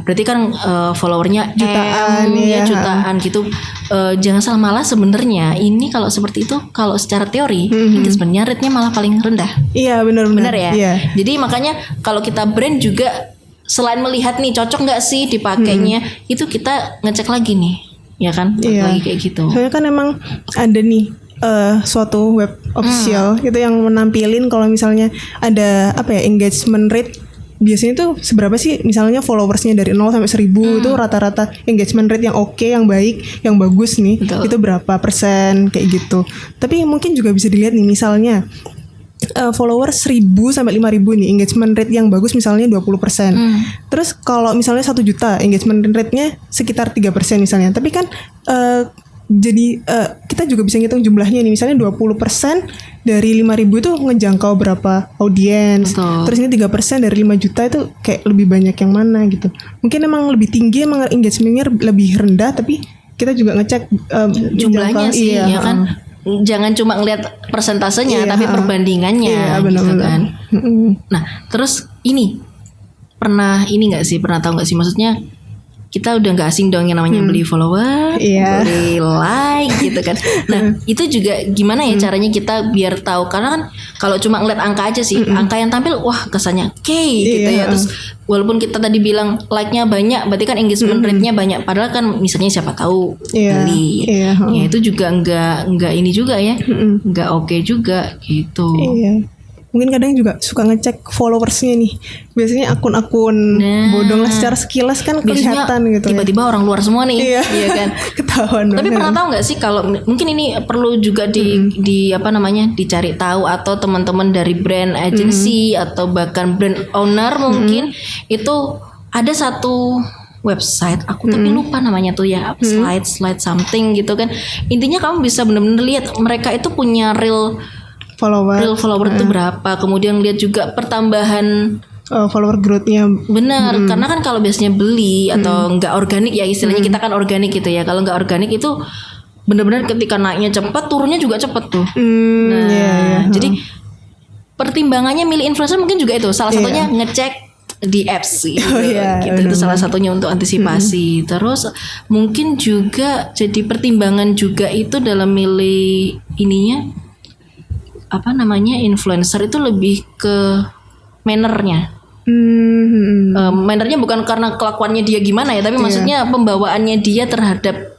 berarti kan followernya jutaan gitu. Jangan salah, malah sebenarnya ini kalau seperti itu, kalau secara teori engagement rate-nya malah paling rendah. Iya benar ya. Jadi makanya kalau kita brand juga selain melihat nih cocok nggak sih dipakainya, itu kita ngecek lagi nih, ya kan? Lagi kayak gitu. Soalnya kan emang ada nih suatu web official itu yang menampilin kalau misalnya ada engagement rate biasanya tuh seberapa sih, misalnya followersnya dari 0 sampai 1000 itu rata-rata engagement rate yang oke, yang baik, yang bagus nih. Betul. Itu berapa persen kayak gitu. Tapi mungkin juga bisa dilihat nih, misalnya followers 1000 sampai 5000 nih, engagement rate yang bagus misalnya 20%. Terus kalau misalnya 1 juta engagement rate-nya sekitar 3% misalnya. Tapi kan jadi kita juga bisa ngitung jumlahnya nih, misalnya 20% dari 5.000 itu ngejangkau berapa audiens. Terus ini 3% dari 5 juta itu kayak lebih banyak yang mana gitu. Mungkin emang lebih tinggi, emang engagementnya lebih rendah, tapi kita juga ngecek jumlahnya sih, ya kan. Jangan cuma ngelihat persentasenya, tapi perbandingannya gitu kan. Nah terus ini pernah tahu nggak sih, maksudnya kita udah nggak asing dong yang namanya beli follower, beli like gitu kan. Nah itu juga gimana ya caranya kita biar tahu, karena kan kalau cuma ngeliat angka aja sih, angka yang tampil wah kesannya gitu ya. Terus walaupun kita tadi bilang like-nya banyak, berarti kan engagement rate-nya banyak, padahal kan misalnya siapa tahu beli, ya itu juga nggak ini juga ya, nggak oke juga gitu. Mungkin kadang juga suka ngecek followersnya nih. Biasanya akun-akun bodong lah, secara sekilas kan kelihatan gitu. Tiba-tiba orang luar semua nih, iya kan? Ketahuan. Tapi pernah tahu nggak sih, kalau mungkin ini perlu juga di apa namanya, dicari tahu, atau teman-teman dari brand agency atau bahkan brand owner mungkin itu ada satu website, aku tapi lupa namanya tuh ya, slide something gitu kan. Intinya kamu bisa benar-benar lihat mereka itu punya real follower itu berapa, kemudian lihat juga pertambahan follower growth-nya. Benar, karena kan kalau biasanya beli atau nggak organik ya istilahnya, kita kan organik gitu ya. Kalau nggak organik itu benar-benar ketika naiknya cepat, turunnya juga cepat tuh. Jadi pertimbangannya milih influencer mungkin juga itu salah satunya, ngecek di apps gitu. Itu salah satunya untuk antisipasi. Terus mungkin juga jadi pertimbangan juga itu dalam milih ininya, apa namanya, influencer itu lebih ke mannernya. Mannernya bukan karena kelakuannya dia gimana ya, tapi maksudnya pembawaannya dia terhadap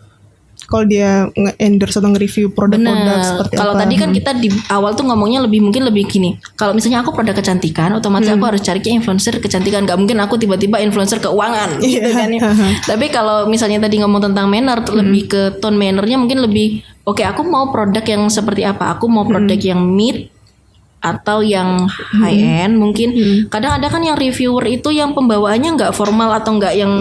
kalau dia nge-endorse atau nge-review produk-produk seperti kalau apa. tadi kan kita di awal tuh ngomongnya mungkin lebih gini. Kalau misalnya aku produk kecantikan, otomatis aku harus cari influencer kecantikan. Gak mungkin aku tiba-tiba influencer keuangan gitu kan ya. Tapi kalau misalnya tadi ngomong tentang manner, lebih ke tone mannernya mungkin lebih oke, aku mau produk yang seperti apa? Aku mau produk yang mid atau yang high end mungkin. Kadang ada kan yang reviewer itu yang pembawaannya nggak formal atau nggak yang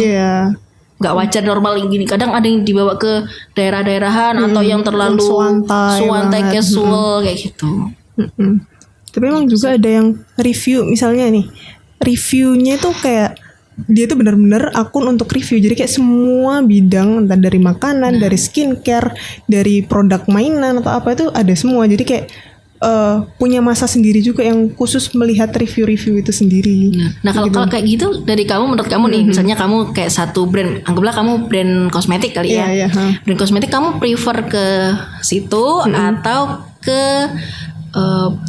nggak wajar normal gini. Kadang ada yang dibawa ke daerah-daerahan atau yang terlalu suantai casual kayak gitu. Tapi emang juga ada yang review, misalnya nih reviewnya itu kayak dia tuh benar-benar akun untuk review. Jadi kayak semua bidang, entah dari makanan, dari skincare, dari produk mainan atau apa itu ada semua. Jadi kayak punya masa sendiri juga yang khusus melihat review-review itu sendiri. Nah kalau kayak gitu dari kamu, menurut kamu nih, misalnya kamu kayak satu brand, anggaplah kamu brand kosmetik kali ya. Brand kosmetik kamu prefer ke situ atau ke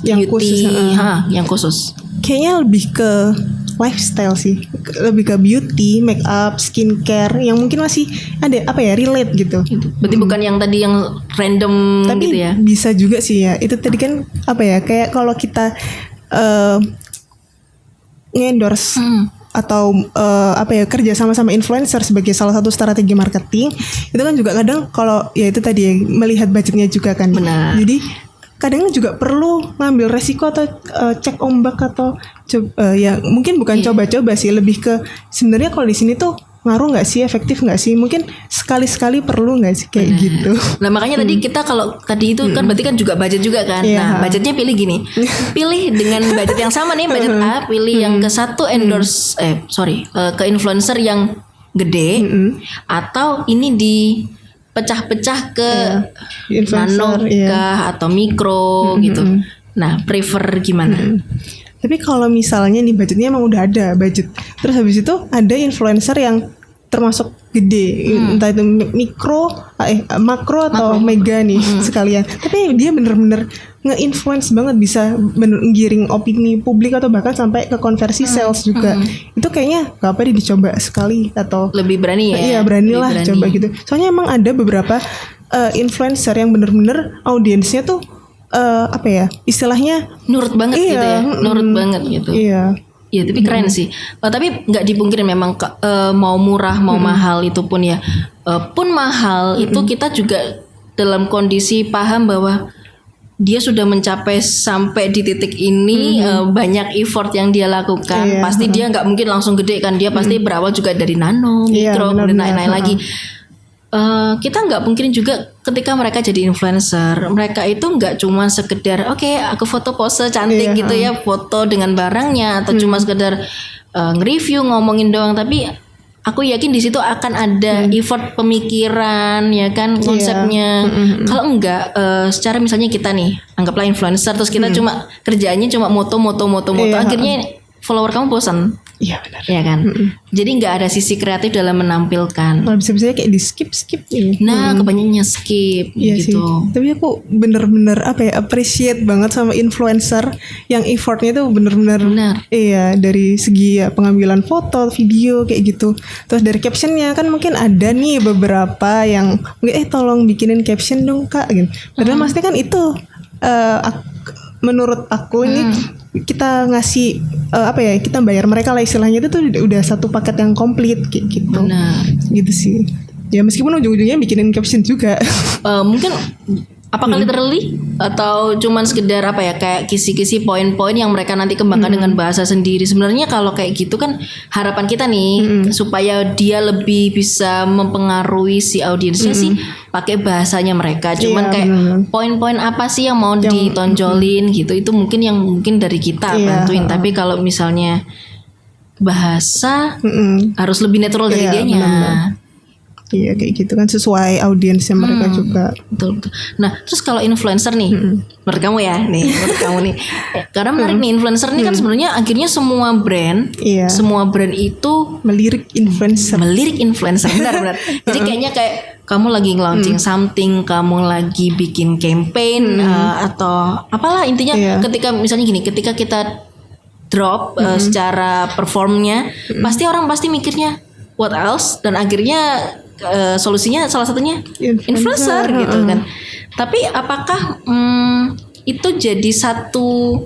yang beauty, khusus? Yang khusus. Kayaknya lebih ke lifestyle sih, lebih ke beauty, make up, skincare yang mungkin masih ada relate gitu. Berarti bukan yang tadi yang random. Tapi gitu ya. Bisa juga sih ya. Itu tadi kan kayak kalau kita nge-endorse atau kerja sama influencer sebagai salah satu strategi marketing, itu kan juga kadang kalau ya itu tadi ya, melihat budgetnya juga kan. Benar. Jadi kadang juga perlu ngambil resiko atau cek ombak atau ya mungkin bukan coba-coba sih, lebih ke sebenarnya kalau di sini tuh ngaruh nggak sih, efektif nggak sih, mungkin sekali-sekali perlu nggak sih kayak gitu. Nah makanya tadi kita kalau tadi itu kan berarti kan juga budget juga kan. Nah budgetnya pilih gini, pilih dengan budget yang sama nih, budget A, pilih yang ke satu endorse ke influencer yang gede, atau ini di pecah-pecah ke nano kah atau mikro gitu. Nah prefer gimana? Tapi kalau misalnya nih budgetnya emang udah ada budget, terus habis itu ada influencer yang termasuk gede, entah itu mikro, makro atau mega nih sekalian. Tapi dia bener-bener nge-influence banget, bisa menggiring opini publik atau bahkan sampai ke konversi sales juga. Itu kayaknya gak apa dicoba sekali atau lebih berani ya. Iya beranilah coba gitu. Soalnya emang ada beberapa influencer yang bener-bener audiensnya tuh istilahnya nurut banget gitu ya, nurut banget gitu. Iya tapi keren sih. Tapi nggak dipungkiri memang mau murah mau mahal itu pun ya, pun mahal itu kita juga dalam kondisi paham bahwa dia sudah mencapai sampai di titik ini, banyak effort yang dia lakukan. Pasti dia nggak mungkin langsung gede kan, dia pasti berawal juga dari nano, mikro, kemudian naik-naik lagi. Kita nggak mungkin juga ketika mereka jadi influencer, mereka itu nggak cuma sekedar aku foto pose cantik gitu ya, foto dengan barangnya, atau cuma sekedar nge-review ngomongin doang, tapi aku yakin di situ akan ada effort pemikiran ya kan, konsepnya. Kalau enggak secara misalnya kita nih anggaplah influencer, terus kita cuma kerjaannya cuma moto, akhirnya follower kamu bosan. Iya benar. Iya kan. Jadi nggak ada sisi kreatif dalam menampilkan. Kalau bisa-bisa kayak di skip ya. Nah kebanyakannya skip gitu. Sih. Tapi aku bener-bener appreciate banget sama influencer yang effortnya tuh bener-bener. Iya, dari segi pengambilan foto, video kayak gitu. Terus dari captionnya kan mungkin ada nih beberapa yang tolong bikinin caption dong kak gitu. Padahal maksudnya kan itu menurut aku ini kita ngasih kita bayar mereka lah istilahnya, itu tuh udah satu paket yang komplit kayak gitu. Gitu sih. Ya meskipun ujung-ujungnya bikinin caption juga. Mungkin apakah literally atau cuman sekedar kayak kisi-kisi poin-poin yang mereka nanti kembangkan dengan bahasa sendiri. Sebenarnya kalau kayak gitu kan harapan kita nih supaya dia lebih bisa mempengaruhi si audiensnya sih pakai bahasanya mereka. Cuman poin-poin apa sih yang mau ditonjolin gitu, itu mungkin dari kita bantuin. Tapi kalau misalnya bahasa harus lebih netral dari dianya. Iya kayak gitu kan, sesuai audiensnya mereka juga. Betul. Nah terus kalau influencer nih, menurut kamu nih, karena menarik nih influencer nih kan sebenarnya akhirnya semua brand itu melirik influencer. Benar. Jadi kayaknya kayak kamu lagi launching something, kamu lagi bikin campaign atau apalah intinya, ketika misalnya gini, ketika kita drop secara performnya, pasti orang mikirnya what else, dan akhirnya solusinya salah satunya influencer gitu kan. Tapi apakah itu jadi satu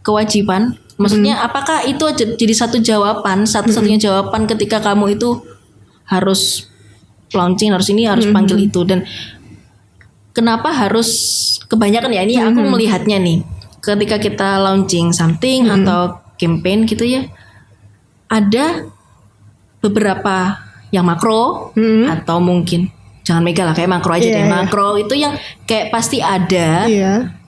kewajiban? Maksudnya apakah itu jadi satu jawaban, satu-satunya jawaban ketika kamu itu harus launching, harus ini, harus panggil itu? Dan kenapa harus kebanyakan ya, ini aku melihatnya nih, ketika kita launching something atau campaign gitu ya, ada beberapa yang makro atau mungkin jangan mega lah, kayak makro aja deh. Makro itu yang kayak pasti ada.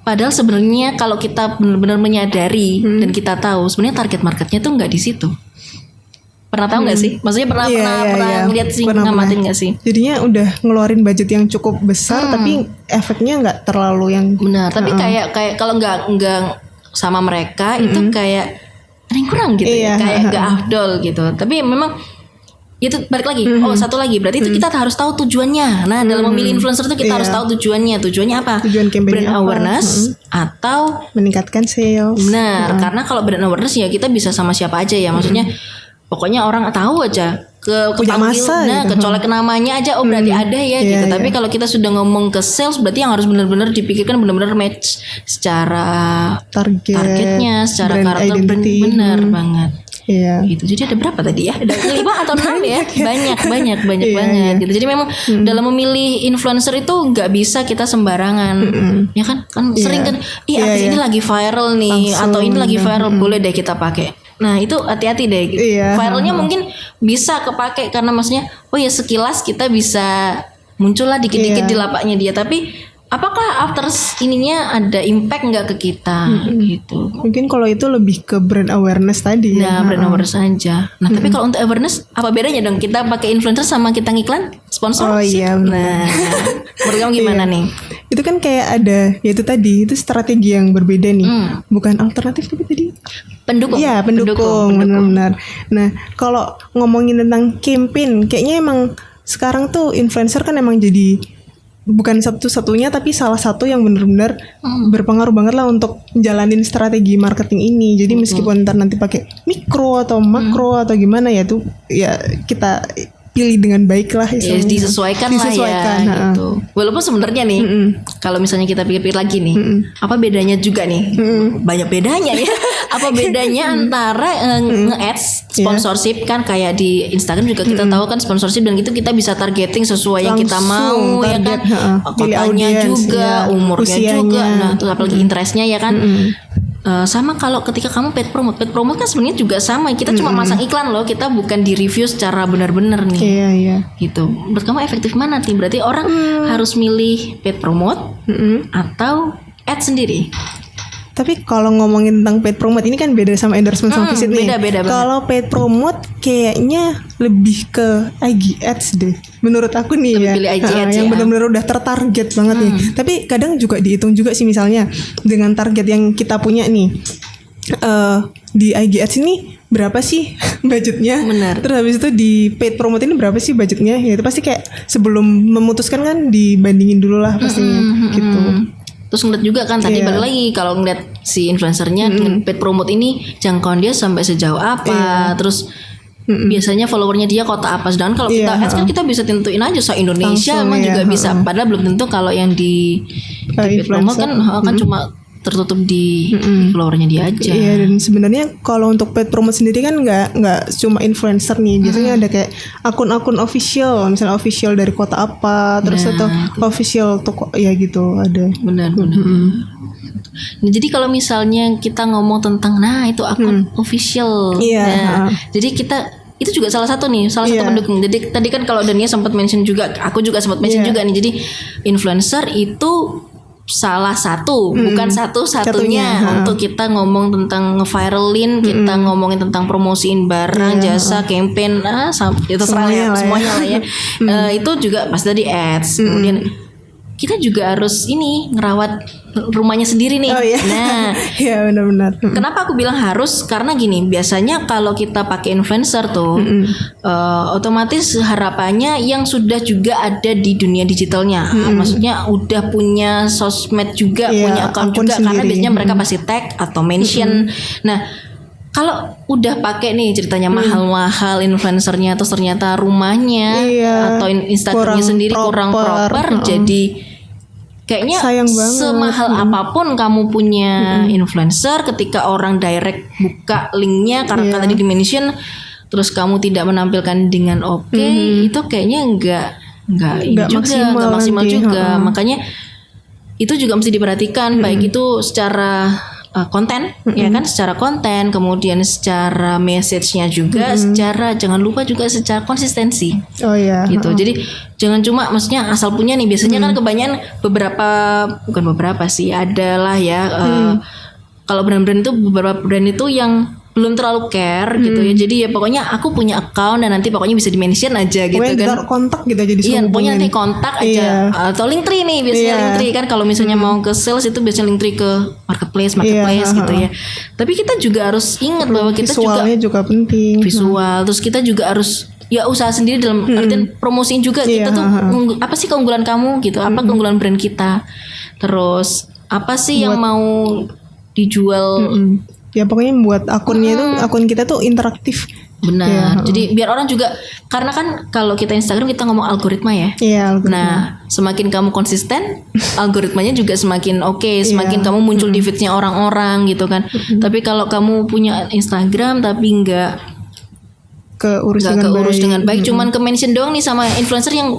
Padahal sebenarnya kalau kita benar-benar menyadari dan kita tahu sebenarnya target marketnya tuh nggak di situ. Pernah tahu nggak sih? Maksudnya pernah ngeliat sih, ngamatin nggak sih? Jadinya udah ngeluarin budget yang cukup besar, tapi efeknya nggak terlalu yang benar. Tapi kayak kalau nggak sama mereka itu kayak ada yang kurang gitu, kayak nggak afdol gitu. Tapi memang itu balik lagi. Satu lagi berarti itu kita harus tahu tujuannya. Nah, dalam memilih influencer itu kita harus tahu tujuannya. Tujuannya apa? Tujuan brand awareness atau meningkatkan sales. Benar, karena kalau brand awareness ya kita bisa sama siapa aja ya. Maksudnya pokoknya orang tahu aja kepanggil, kecolek namanya aja, berarti ada ya gitu. Tapi kalau kita sudah ngomong ke sales, berarti yang harus benar-benar dipikirkan benar-benar match secara targetnya, secara karakter brand. Benar banget. Gitu. Jadi ada berapa tadi ya? Ada 5 atau 6 ya? Banyak banget gitu. Jadi memang dalam memilih influencer itu nggak bisa kita sembarangan. Ya kan sering kan artis ini lagi viral nih, atau ini lagi viral, boleh deh kita pakai. Nah, itu hati-hati deh gitu. Viralnya mungkin bisa kepake karena maksudnya sekilas kita bisa muncullah dikit-dikit di lapaknya dia, tapi apakah after ininya ada impact nggak ke kita gitu? Mungkin kalau itu lebih ke brand awareness tadi. Nah, brand awareness aja. Nah, tapi kalau untuk awareness apa bedanya dong kita pakai influencer sama kita ngiklan sponsor? Nah, menurut kamu gimana nih? Itu kan kayak ada, itu tadi itu strategi yang berbeda nih. Bukan alternatif tapi tadi pendukung. Iya, pendukung. Benar-benar. Nah, kalau ngomongin tentang campaign, kayaknya emang sekarang tuh influencer kan emang jadi bukan satu-satunya tapi salah satu yang benar-benar berpengaruh banget lah untuk jalanin strategi marketing ini. Jadi meskipun ntar nanti pakai mikro atau makro atau gimana ya tuh ya kita pilih dengan baik lah, disesuaikan lah ya gitu. Walaupun sebenarnya nih kalau misalnya kita pikir-pikir lagi nih, apa bedanya juga nih? Banyak bedanya ya. Apa bedanya antara nge-ads sponsorship kan kayak di Instagram juga kita tahu kan sponsorship, dan itu kita bisa targeting sesuai yang kita mau ya kan, kotanya juga, umurnya juga, nah terus apalagi interestnya ya kan. Sama kalau ketika kamu paid promote kan sebenarnya juga sama, kita cuma masang iklan loh, kita bukan di review secara benar-benar nih. Gitu. Menurut kamu efektif mana nih? Berarti orang harus milih paid promote atau ad sendiri? Tapi kalau ngomongin tentang paid promote ini kan beda sama endorsement sama visit nih. Beda Kalau paid promote kayaknya lebih ke IG ads deh. Menurut aku nih lebih pilih IG ads yang benar-benar udah tertarget banget nih. Tapi kadang juga dihitung juga sih, misalnya dengan target yang kita punya nih. Di IG ads ini berapa sih budgetnya? Benar. Terus habis itu di paid promote ini berapa sih budgetnya? Ya itu pasti kayak sebelum memutuskan kan dibandingin dulu lah pastinya gitu. Terus ngeliat juga kan tadi balik lagi kalau ngeliat si influencernya dengan paid promote ini jangkauan dia sampai sejauh apa, terus biasanya followernya dia kota apa. Sedangkan kalau kita ads kan kita bisa tentuin aja se-Indonesia emang juga bisa, padahal belum tentu kalau yang di paid promote kan cuma tertutup di followernya dia aja. Iya, dan sebenarnya kalau untuk paid promote sendiri kan nggak cuma influencer nih, biasanya ada kayak akun-akun official, misalnya official dari kota apa, terus atau official toko ya gitu ada. Benar. Nah, jadi kalau misalnya kita ngomong tentang itu akun official, jadi kita itu juga salah satu pendukung. Jadi tadi kan kalau Dania sempat mention juga, aku juga sempat mention juga nih. Jadi influencer itu salah satu, bukan satu-satunya untuk kita ngomong tentang nge-viralin, kita ngomongin tentang promosiin barang, jasa, campaign, itu semuanya lah ya. Itu juga pasti tadi ads. Kemudian kita juga harus ngerawat rumahnya sendiri nih. Nah, ya benar-benar. Kenapa aku bilang harus? Karena gini, biasanya kalau kita pakai influencer tuh, otomatis harapannya yang sudah juga ada di dunia digitalnya, maksudnya udah punya sosmed juga, punya akun juga, sendiri. Karena biasanya mereka pasti tag atau mention. Nah, kalau udah pakai nih ceritanya mahal-mahal influencernya, terus ternyata rumahnya atau Instagramnya sendiri kurang proper, jadi kayaknya semahal apapun kamu punya influencer, ketika orang direct buka linknya karena tadi di-mention, terus kamu tidak menampilkan dengan itu kayaknya nggak maksimal juga. Makanya itu juga mesti diperhatikan, baik itu secara konten, ya kan, secara konten, kemudian secara message-nya juga, secara jangan lupa juga secara konsistensi. Gitu. Jadi jangan cuma maksudnya asal punya nih. Biasanya kan kebanyakan bukan beberapa sih, adalah ya kalau brand-brand itu beberapa brand itu yang belum terlalu care gitu ya. Jadi ya pokoknya aku punya account dan nanti pokoknya bisa di-mention aja gitu kan. Kontak gitu aja Iya, pokoknya nanti kontak aja. Atau Linktree nih biasanya Linktree kan kalau misalnya mau ke sales itu biasanya Linktree ke marketplace gitu ya. Tapi kita juga harus ingat bahwa kita visualnya juga penting. Visual, terus kita juga harus ya usaha sendiri dalam artian promosiin juga kita tuh apa sih keunggulan kamu gitu, apa keunggulan brand kita. Terus apa sih yang mau dijual. Ya pokoknya buat akunnya itu, akun kita tuh interaktif. Benar. Jadi biar orang juga, karena kan kalau kita Instagram kita ngomong algoritma ya. Algoritma. Nah, semakin kamu konsisten, algoritmanya juga semakin semakin kamu muncul di feed-nya orang-orang gitu kan. Tapi kalau kamu punya Instagram tapi nggak keurus dengan baik, cuman ke-mention doang nih sama influencer yang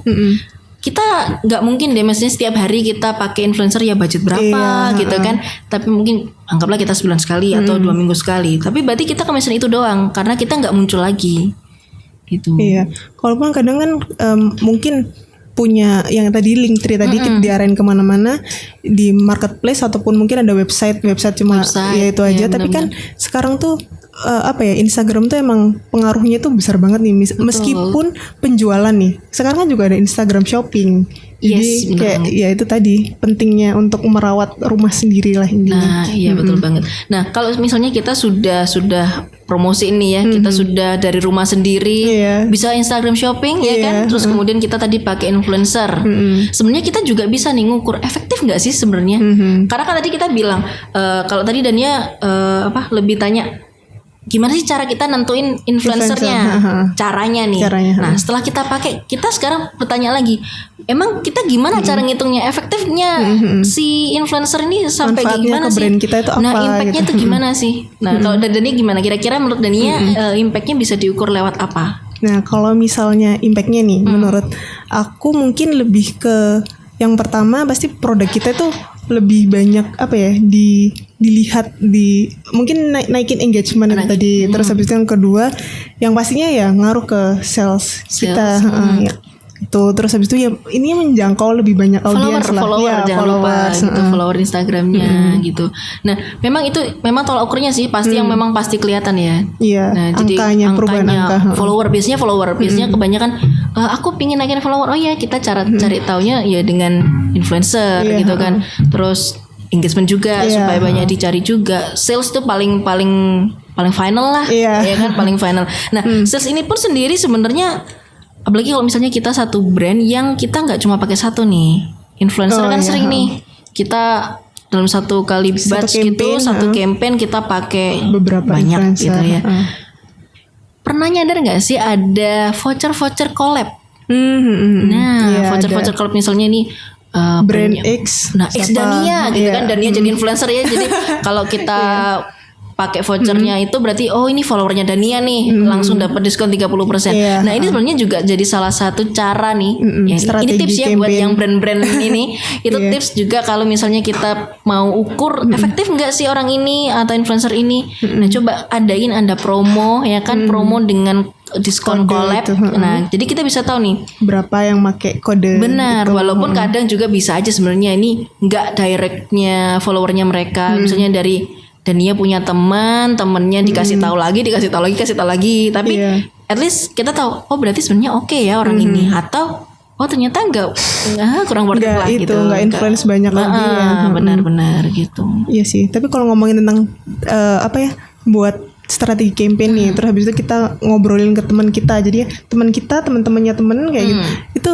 kita nggak mungkin deh, maksudnya setiap hari kita pakai influencer ya budget berapa gitu kan. Tapi mungkin anggaplah kita sebulan sekali atau 2 minggu sekali. Tapi berarti kita ke-mention itu doang karena kita nggak muncul lagi gitu. Kalaupun kadang kan mungkin punya yang tadi Linktree tadi kita diarahin kemana-mana di marketplace ataupun mungkin ada website cuma ya itu aja. Tapi kan sekarang tuh Instagram tuh emang pengaruhnya tuh besar banget nih, meskipun penjualan nih sekarang kan juga ada Instagram Shopping. Jadi kayak ya itu tadi pentingnya untuk merawat rumah sendiri lah intinya. Nah iya betul banget. Nah kalau misalnya kita sudah promosi ini ya, kita sudah dari rumah sendiri bisa Instagram Shopping ya kan, terus kemudian kita tadi pakai influencer. Sebenarnya kita juga bisa nih ngukur efektif nggak sih sebenarnya. Karena kan tadi kita bilang kalau tadi Dania lebih tanya gimana sih cara kita nentuin influencernya, caranya nih. Nah setelah kita pakai, kita sekarang bertanya lagi, emang kita gimana cara ngitungnya efektifnya si influencer ini sampai gimana sih? Kita itu apa, nah impactnya gitu. itu gimana sih? Nah kalau dari Dania gimana? Kira-kira menurut Dania impactnya bisa diukur lewat apa? Nah kalau misalnya impactnya nih, menurut aku mungkin lebih ke yang pertama pasti produk kita tuh lebih banyak dilihat di mungkin naikin engagement itu tadi. Terus habis itu yang kedua yang pastinya ya ngaruh ke sales kita itu. Terus habis itu ya ini menjangkau lebih banyak audiens lah. Follower Instagramnya gitu. Nah memang tolak ukurnya sih pasti yang memang pasti kelihatan ya. Nah angkanya, perubahan angka. Follower biasanya kebanyakan aku pingin naikin follower. Oh ya kita cari taunya ya dengan influencer gitu kan. Terus engagement juga supaya banyak dicari juga. Sales tuh paling final lah, ya kan, paling final. Nah, sales ini pun sendiri sebenarnya, apalagi kalau misalnya kita satu brand yang kita nggak cuma pakai satu nih, influencer kan sering nih kita dalam satu kali batch gitu, satu campaign kita pakai beberapa banyak influencer, gitu ya. Pernah nyadar nggak sih ada voucher collab? Voucher collab misalnya nih. Brand X, X Dania gitu kan, Dania jadi influencer ya. Jadi kalau kita pakai vouchernya itu berarti ini followernya Dania nih, langsung dapat diskon 30%. Nah ini sebenarnya juga jadi salah satu cara nih. Ini tips ya buat yang brand-brand ini. Itu tips juga kalau misalnya kita mau ukur efektif nggak sih orang ini atau influencer ini. Nah coba ada promo ya kan, promo dengan diskon collab. Nah, jadi kita bisa tahu nih berapa yang pakai kode. Benar, gitu. Walaupun kadang juga bisa aja sebenarnya ini enggak directnya followernya mereka. Misalnya dari Dania punya temennya dikasih tahu lagi. Tapi at least kita tahu berarti sebenarnya oke ya orang ini, atau ternyata kurang worth it lah gitu. Enggak influence banyak lagi ya. Benar gitu. Iya sih, tapi kalau ngomongin tentang buat strategi campaign nih, terus habis itu kita ngobrolin ke teman kita, jadi teman-temannya temen kayak gitu. Itu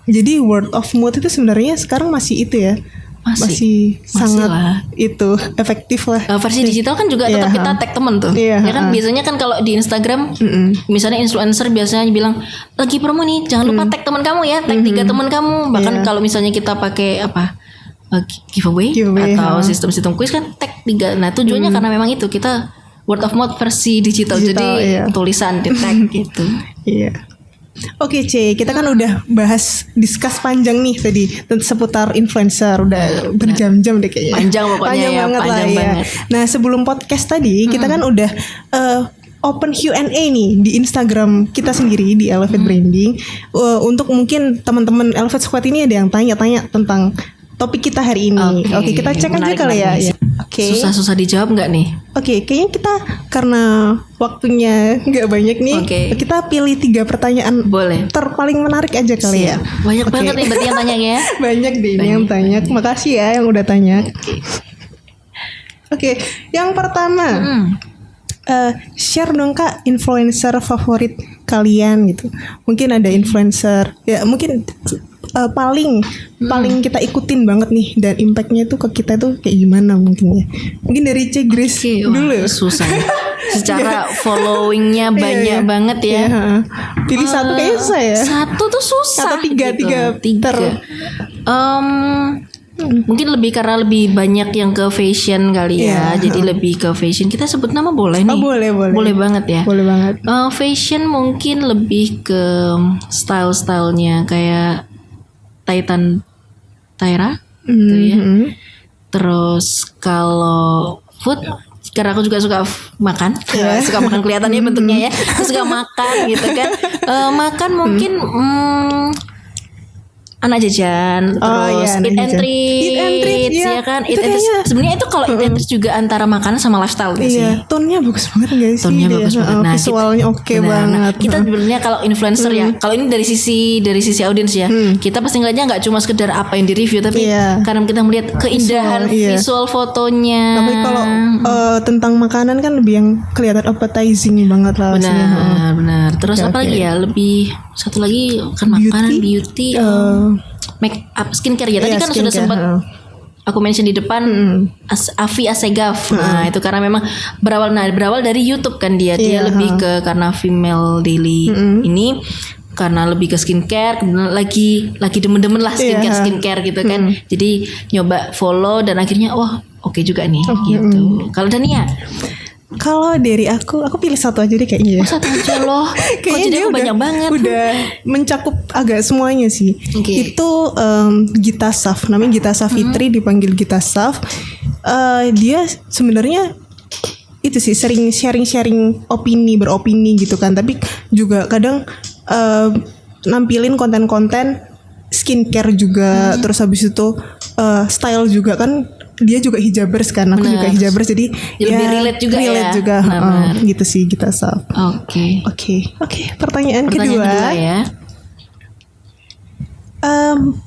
jadi word of mouth itu sebenarnya sekarang masih itu ya, masih sangat lah. itu efektif lah. Versi digital kan juga tetap kita tag temen tuh. Ya kan biasanya kan kalau di Instagram misalnya influencer biasanya bilang lagi promo nih, jangan lupa tag teman kamu ya, tag 3 teman kamu. Bahkan kalau misalnya kita pakai giveaway atau sistem quiz kan tag 3. Nah, tujuannya karena memang itu kita word of mouth versi digital jadi tulisan di tag gitu. Iya. Oke C, kita kan udah discuss panjang nih tadi seputar influencer, udah berjam-jam deh kayaknya. Panjang pokoknya panjang banget. Nah sebelum podcast tadi kita kan udah open Q&A nih di Instagram kita sendiri di Elevate Branding. Untuk mungkin teman-teman Elevate Squad ini ada yang tanya-tanya tentang topik kita hari ini. Oke, kita cek aja kali ya. Oke. Susah-susah dijawab nggak nih? Oke, kayaknya kita karena waktunya nggak banyak nih, kita pilih 3 pertanyaan. Boleh. Paling menarik aja kali ya. Banyak banget nih berarti yang tanya ya. Banyak deh yang tanya. Makasih ya yang udah tanya. Oke, yang pertama. Share dong Kak influencer favorit kalian gitu. Mungkin ada influencer ya mungkin paling kita ikutin banget nih dan impactnya tuh ke kita tuh kayak gimana mungkin ya. Mungkin dari C Grace dulu. Susah. Secara followingnya banyak banget ya. Pilih satu kayaknya susah ya. Satu tuh susah. Atau tiga. Mungkin karena lebih banyak yang ke fashion kali ya. Jadi lebih ke fashion. Kita sebut nama boleh nih. Boleh banget ya. Boleh banget. Fashion mungkin lebih ke style-stylenya kayak Tyra gitu ya. Terus kalau food, karena aku juga suka makan, suka makan kelihatannya bentuknya ya. Aku suka makan gitu kan. Makan mungkin anak jajan, terus eat and treat, ya kan? Sebenarnya itu kalau eat and treat juga antara makanan sama lifestyle sih. Tone-nya bagus banget guys. Tone-nya bagus banget. Nah, visualnya oke banget. Kita sebenarnya kalau influencer ya, kalau ini dari sisi audiens ya, kita pasti ngeliatnya nggak cuma sekedar apa yang di review, tapi karena kita melihat keindahan visual fotonya. Tapi kalau tentang makanan kan lebih yang kelihatan appetizing banget lah. Benar. Terus apa lagi ya? Lebih satu lagi kan makanan, beauty, make up, skincare ya. Tadi kan sudah sempat aku mention di depan Afi Assegaf. Nah, itu karena memang berawal dari YouTube kan dia lebih ke karena female daily ini karena lebih ke skincare, kemudian lagi demen-demen lah skincare gitu kan. Jadi nyoba follow dan akhirnya oke juga nih gitu. Kalau Dania? Kalau dari aku pilih satu aja deh kayaknya. Satu aja loh. Kayaknya dia banyak banget. Udah mencakup agak semuanya sih. Itu Gita Saf, namanya Gita Safitri, dipanggil Gita Saf. Dia sebenarnya itu sih sering sharing beropini gitu kan. Tapi juga kadang nampilin konten-konten skincare juga. Terus habis itu style juga kan. Dia juga hijabers kan, aku juga hijabers, jadi lebih relate juga gitu sih kita Saf. Oke. Pertanyaan kedua ya.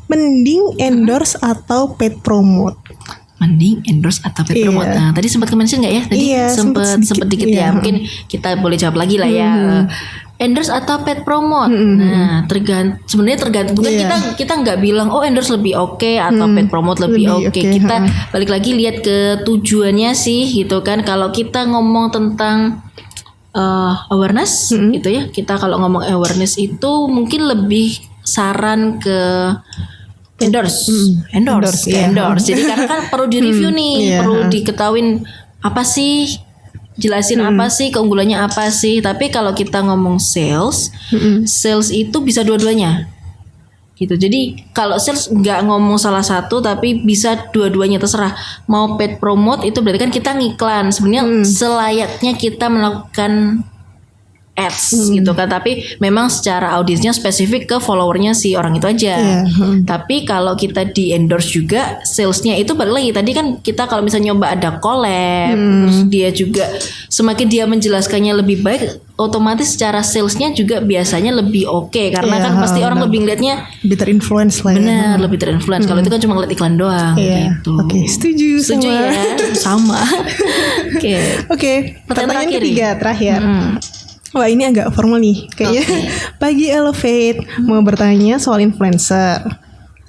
Mending endorse atau paid promote? Mending endorse atau paid promote. Nah, tadi sempat mention nggak ya? Tadi sempat dikit ya. Mungkin kita boleh jawab lagi lah ya. Endorse atau paid promote. Nah, sebenarnya tergantung. Bukan kita nggak bilang endorse lebih oke atau paid promote lebih oke. Kita balik lagi lihat ke tujuannya sih gitu kan. Kalau kita ngomong tentang awareness gitu ya. Kita kalau ngomong awareness itu mungkin lebih saran ke endorse. Jadi karena kan perlu direview nih, perlu diketahuin apa sih, jelasin apa sih, keunggulannya apa sih. Tapi kalau kita ngomong sales itu bisa dua-duanya gitu. Jadi kalau sales nggak ngomong salah satu, tapi bisa dua-duanya, terserah. Mau paid promote itu berarti kan kita ngiklan. Sebenarnya selayaknya kita melakukan ads gitu kan, tapi memang secara audiensnya spesifik ke followernya si orang itu aja. Tapi kalau kita di endorse juga, salesnya itu balik lagi tadi kan, kita kalau misalnya nyoba ada collab, terus dia juga semakin dia menjelaskannya lebih baik, otomatis secara salesnya juga biasanya lebih oke, karena kan pasti orang lebih ngeliatnya lebih terinfluence lah. Benar, lebih terinfluence. Kalau itu kan cuma ngeliat iklan doang gitu. Setuju ya, sama. Pertanyaan ketiga terakhir. Wah, ini agak formal nih kayaknya. Pagi Elevate mau bertanya soal influencer.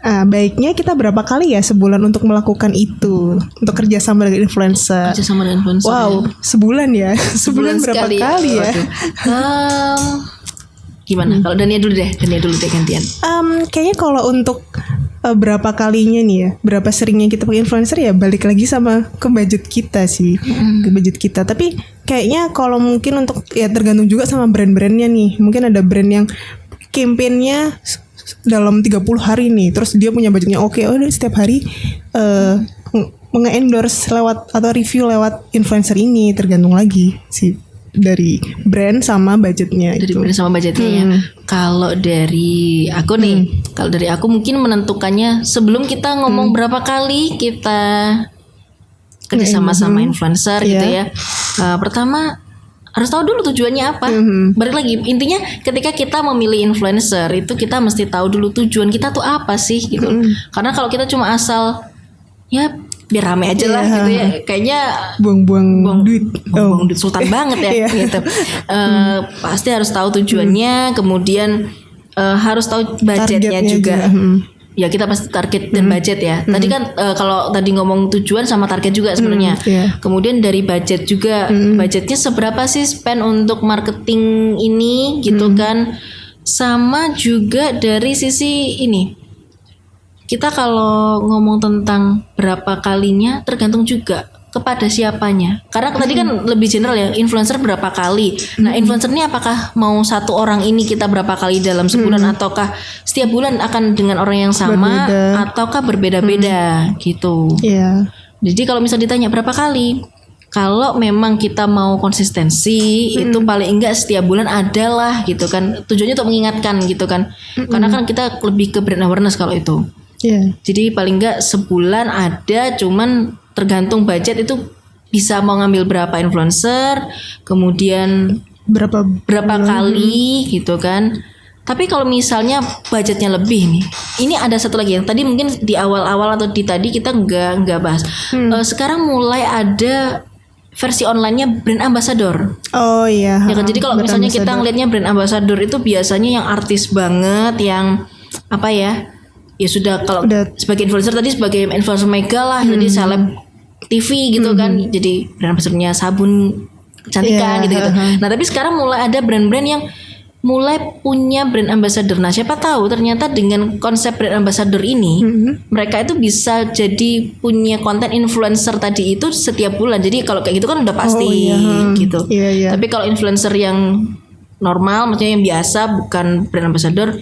Baiknya kita berapa kali ya sebulan untuk melakukan itu, untuk kerjasama dengan influencer? Kerjasama dengan influencer. Wow, ya. sebulan ya? Sebulan berapa sekali kali ya? Gimana? Kalau Dania dulu deh gantian. Kayaknya kalau untuk berapa kalinya nih ya, berapa seringnya kita pakai influencer ya balik lagi sama ke budget kita sih, ke budget kita. Tapi kayaknya kalau mungkin untuk ya tergantung juga sama brand-brandnya nih. Mungkin ada brand yang campaignnya dalam 30 hari nih, terus dia punya budgetnya oke, setiap hari nge-endorse lewat atau review lewat influencer ini, tergantung lagi sih dari brand sama budgetnya. Dari brand sama budgetnya ya. Kalau dari aku nih, kalau dari aku mungkin menentukannya sebelum kita ngomong berapa kali kita kerjasama sama influencer gitu ya. Pertama harus tahu dulu tujuannya apa. Balik lagi, intinya ketika kita memilih influencer itu kita mesti tahu dulu tujuan kita tuh apa sih gitu. Karena kalau kita cuma asal ya biar rame aja lah gitu ya, kayaknya buang-buang duit, buang duit sultan banget ya gitu. Pasti harus tahu tujuannya, kemudian harus tahu budgetnya juga. Ya kita pasti target dan budget ya. Tadi kan kalau tadi ngomong tujuan sama target juga sebenarnya. Kemudian dari budget juga, budgetnya seberapa sih spend untuk marketing ini gitu kan. Sama juga dari sisi ini. Kita kalau ngomong tentang berapa kalinya tergantung juga kepada siapanya. Karena tadi kan lebih general ya, influencer berapa kali. Nah, influencer ini apakah mau satu orang ini kita berapa kali dalam sebulan ataukah setiap bulan akan dengan orang yang sama ataukah berbeda-beda gitu. Jadi kalau misal ditanya berapa kali, kalau memang kita mau konsistensi itu paling enggak setiap bulan adalah gitu kan. Tujuannya untuk mengingatkan gitu kan. Karena kan kita lebih ke brand awareness kalau itu. Jadi paling enggak sebulan ada, cuman tergantung budget itu bisa mau ngambil berapa influencer, kemudian berapa kali gitu kan. Tapi kalau misalnya budgetnya lebih nih, ini ada satu lagi yang tadi mungkin di awal-awal atau di tadi kita nggak bahas. Sekarang mulai ada versi online-nya brand ambassador. Ya kan, jadi kalau misalnya kita ngelihatnya brand ambassador itu biasanya yang artis banget, yang apa ya? Ya sudah, kalau sebagai influencer tadi sebagai influencer mega lah, jadi seleb TV gitu kan, jadi brand ambassadornya sabun kecantikan gitu-gitu. Nah tapi sekarang mulai ada brand-brand yang mulai punya brand ambassador. Nah siapa tahu ternyata dengan konsep brand ambassador ini mereka itu bisa jadi punya konten influencer tadi itu setiap bulan. Jadi kalau kayak gitu kan udah pasti gitu. Tapi kalau influencer yang normal, maksudnya yang biasa bukan brand ambassador,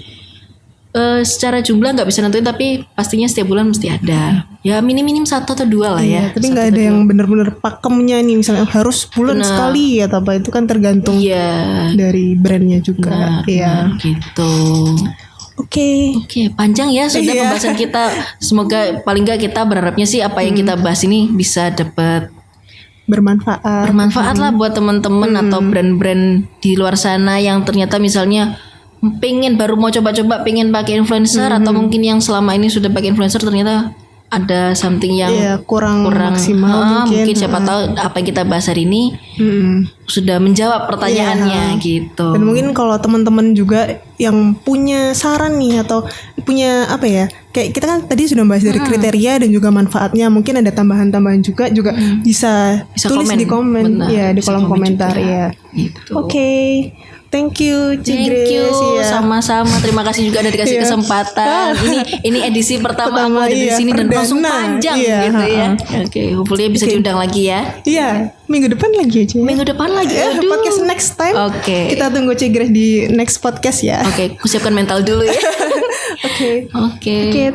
secara jumlah nggak bisa nentuin, tapi pastinya setiap bulan mesti ada. Ya minim 1 atau 2 lah ya. Tapi nggak ada yang benar-benar pakemnya nih, misalnya harus bulan sekali atau apa, itu kan tergantung dari brandnya juga. Benar, gitu. Oke, panjang ya sudah pembahasan kita. Semoga paling nggak kita berharapnya sih apa yang kita bahas ini bisa dapat bermanfaat lah buat teman-teman atau brand-brand di luar sana yang ternyata misalnya baru mau coba-coba pengen pakai influencer, atau mungkin yang selama ini sudah pakai influencer ternyata ada something yang kurang maksimal mungkin siapa tahu apa yang kita bahas hari ini sudah menjawab pertanyaannya gitu. Dan mungkin kalau teman-teman juga yang punya saran nih atau punya apa ya, kayak kita kan tadi sudah bahas dari kriteria dan juga manfaatnya, mungkin ada tambahan-tambahan juga bisa tulis komen. di komen. Di kolom komentar juga. Gitu. Thank you, Thank you. Sama-sama. Terima kasih juga udah dikasih kesempatan. Ini edisi pertama aku ada di sini dan langsung panjang gitu ya. Hopefully bisa diundang lagi ya. Minggu depan lagi aja. Aduh. Podcast next time. Kita tunggu Cigreh di next podcast ya. Aku siapkan mental dulu ya.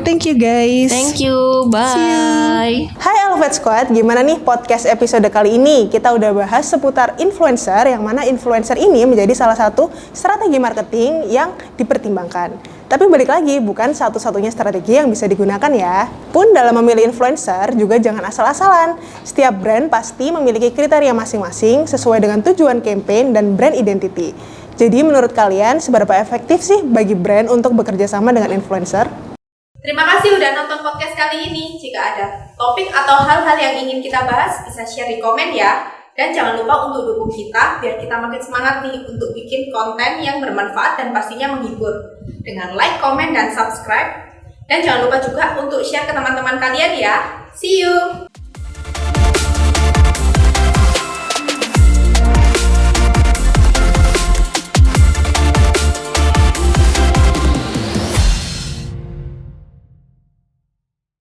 Thank you guys. Thank you. Bye. Hai Elevate Squad, gimana nih podcast episode kali ini? Kita udah bahas seputar influencer, yang mana influencer ini menjadi salah satu strategi marketing yang dipertimbangkan. Tapi balik lagi, bukan satu-satunya strategi yang bisa digunakan ya. Pun dalam memilih influencer juga jangan asal-asalan. Setiap brand pasti memiliki kriteria masing-masing sesuai dengan tujuan campaign dan brand identity. Jadi menurut kalian seberapa efektif sih bagi brand untuk bekerja sama dengan influencer? Terima kasih udah nonton podcast kali ini. Jika ada topik atau hal-hal yang ingin kita bahas, bisa share di komen ya. Dan jangan lupa untuk dukung kita, biar kita makin semangat nih untuk bikin konten yang bermanfaat dan pastinya menghibur. Dengan like, komen, dan subscribe. Dan jangan lupa juga untuk share ke teman-teman kalian ya. See you!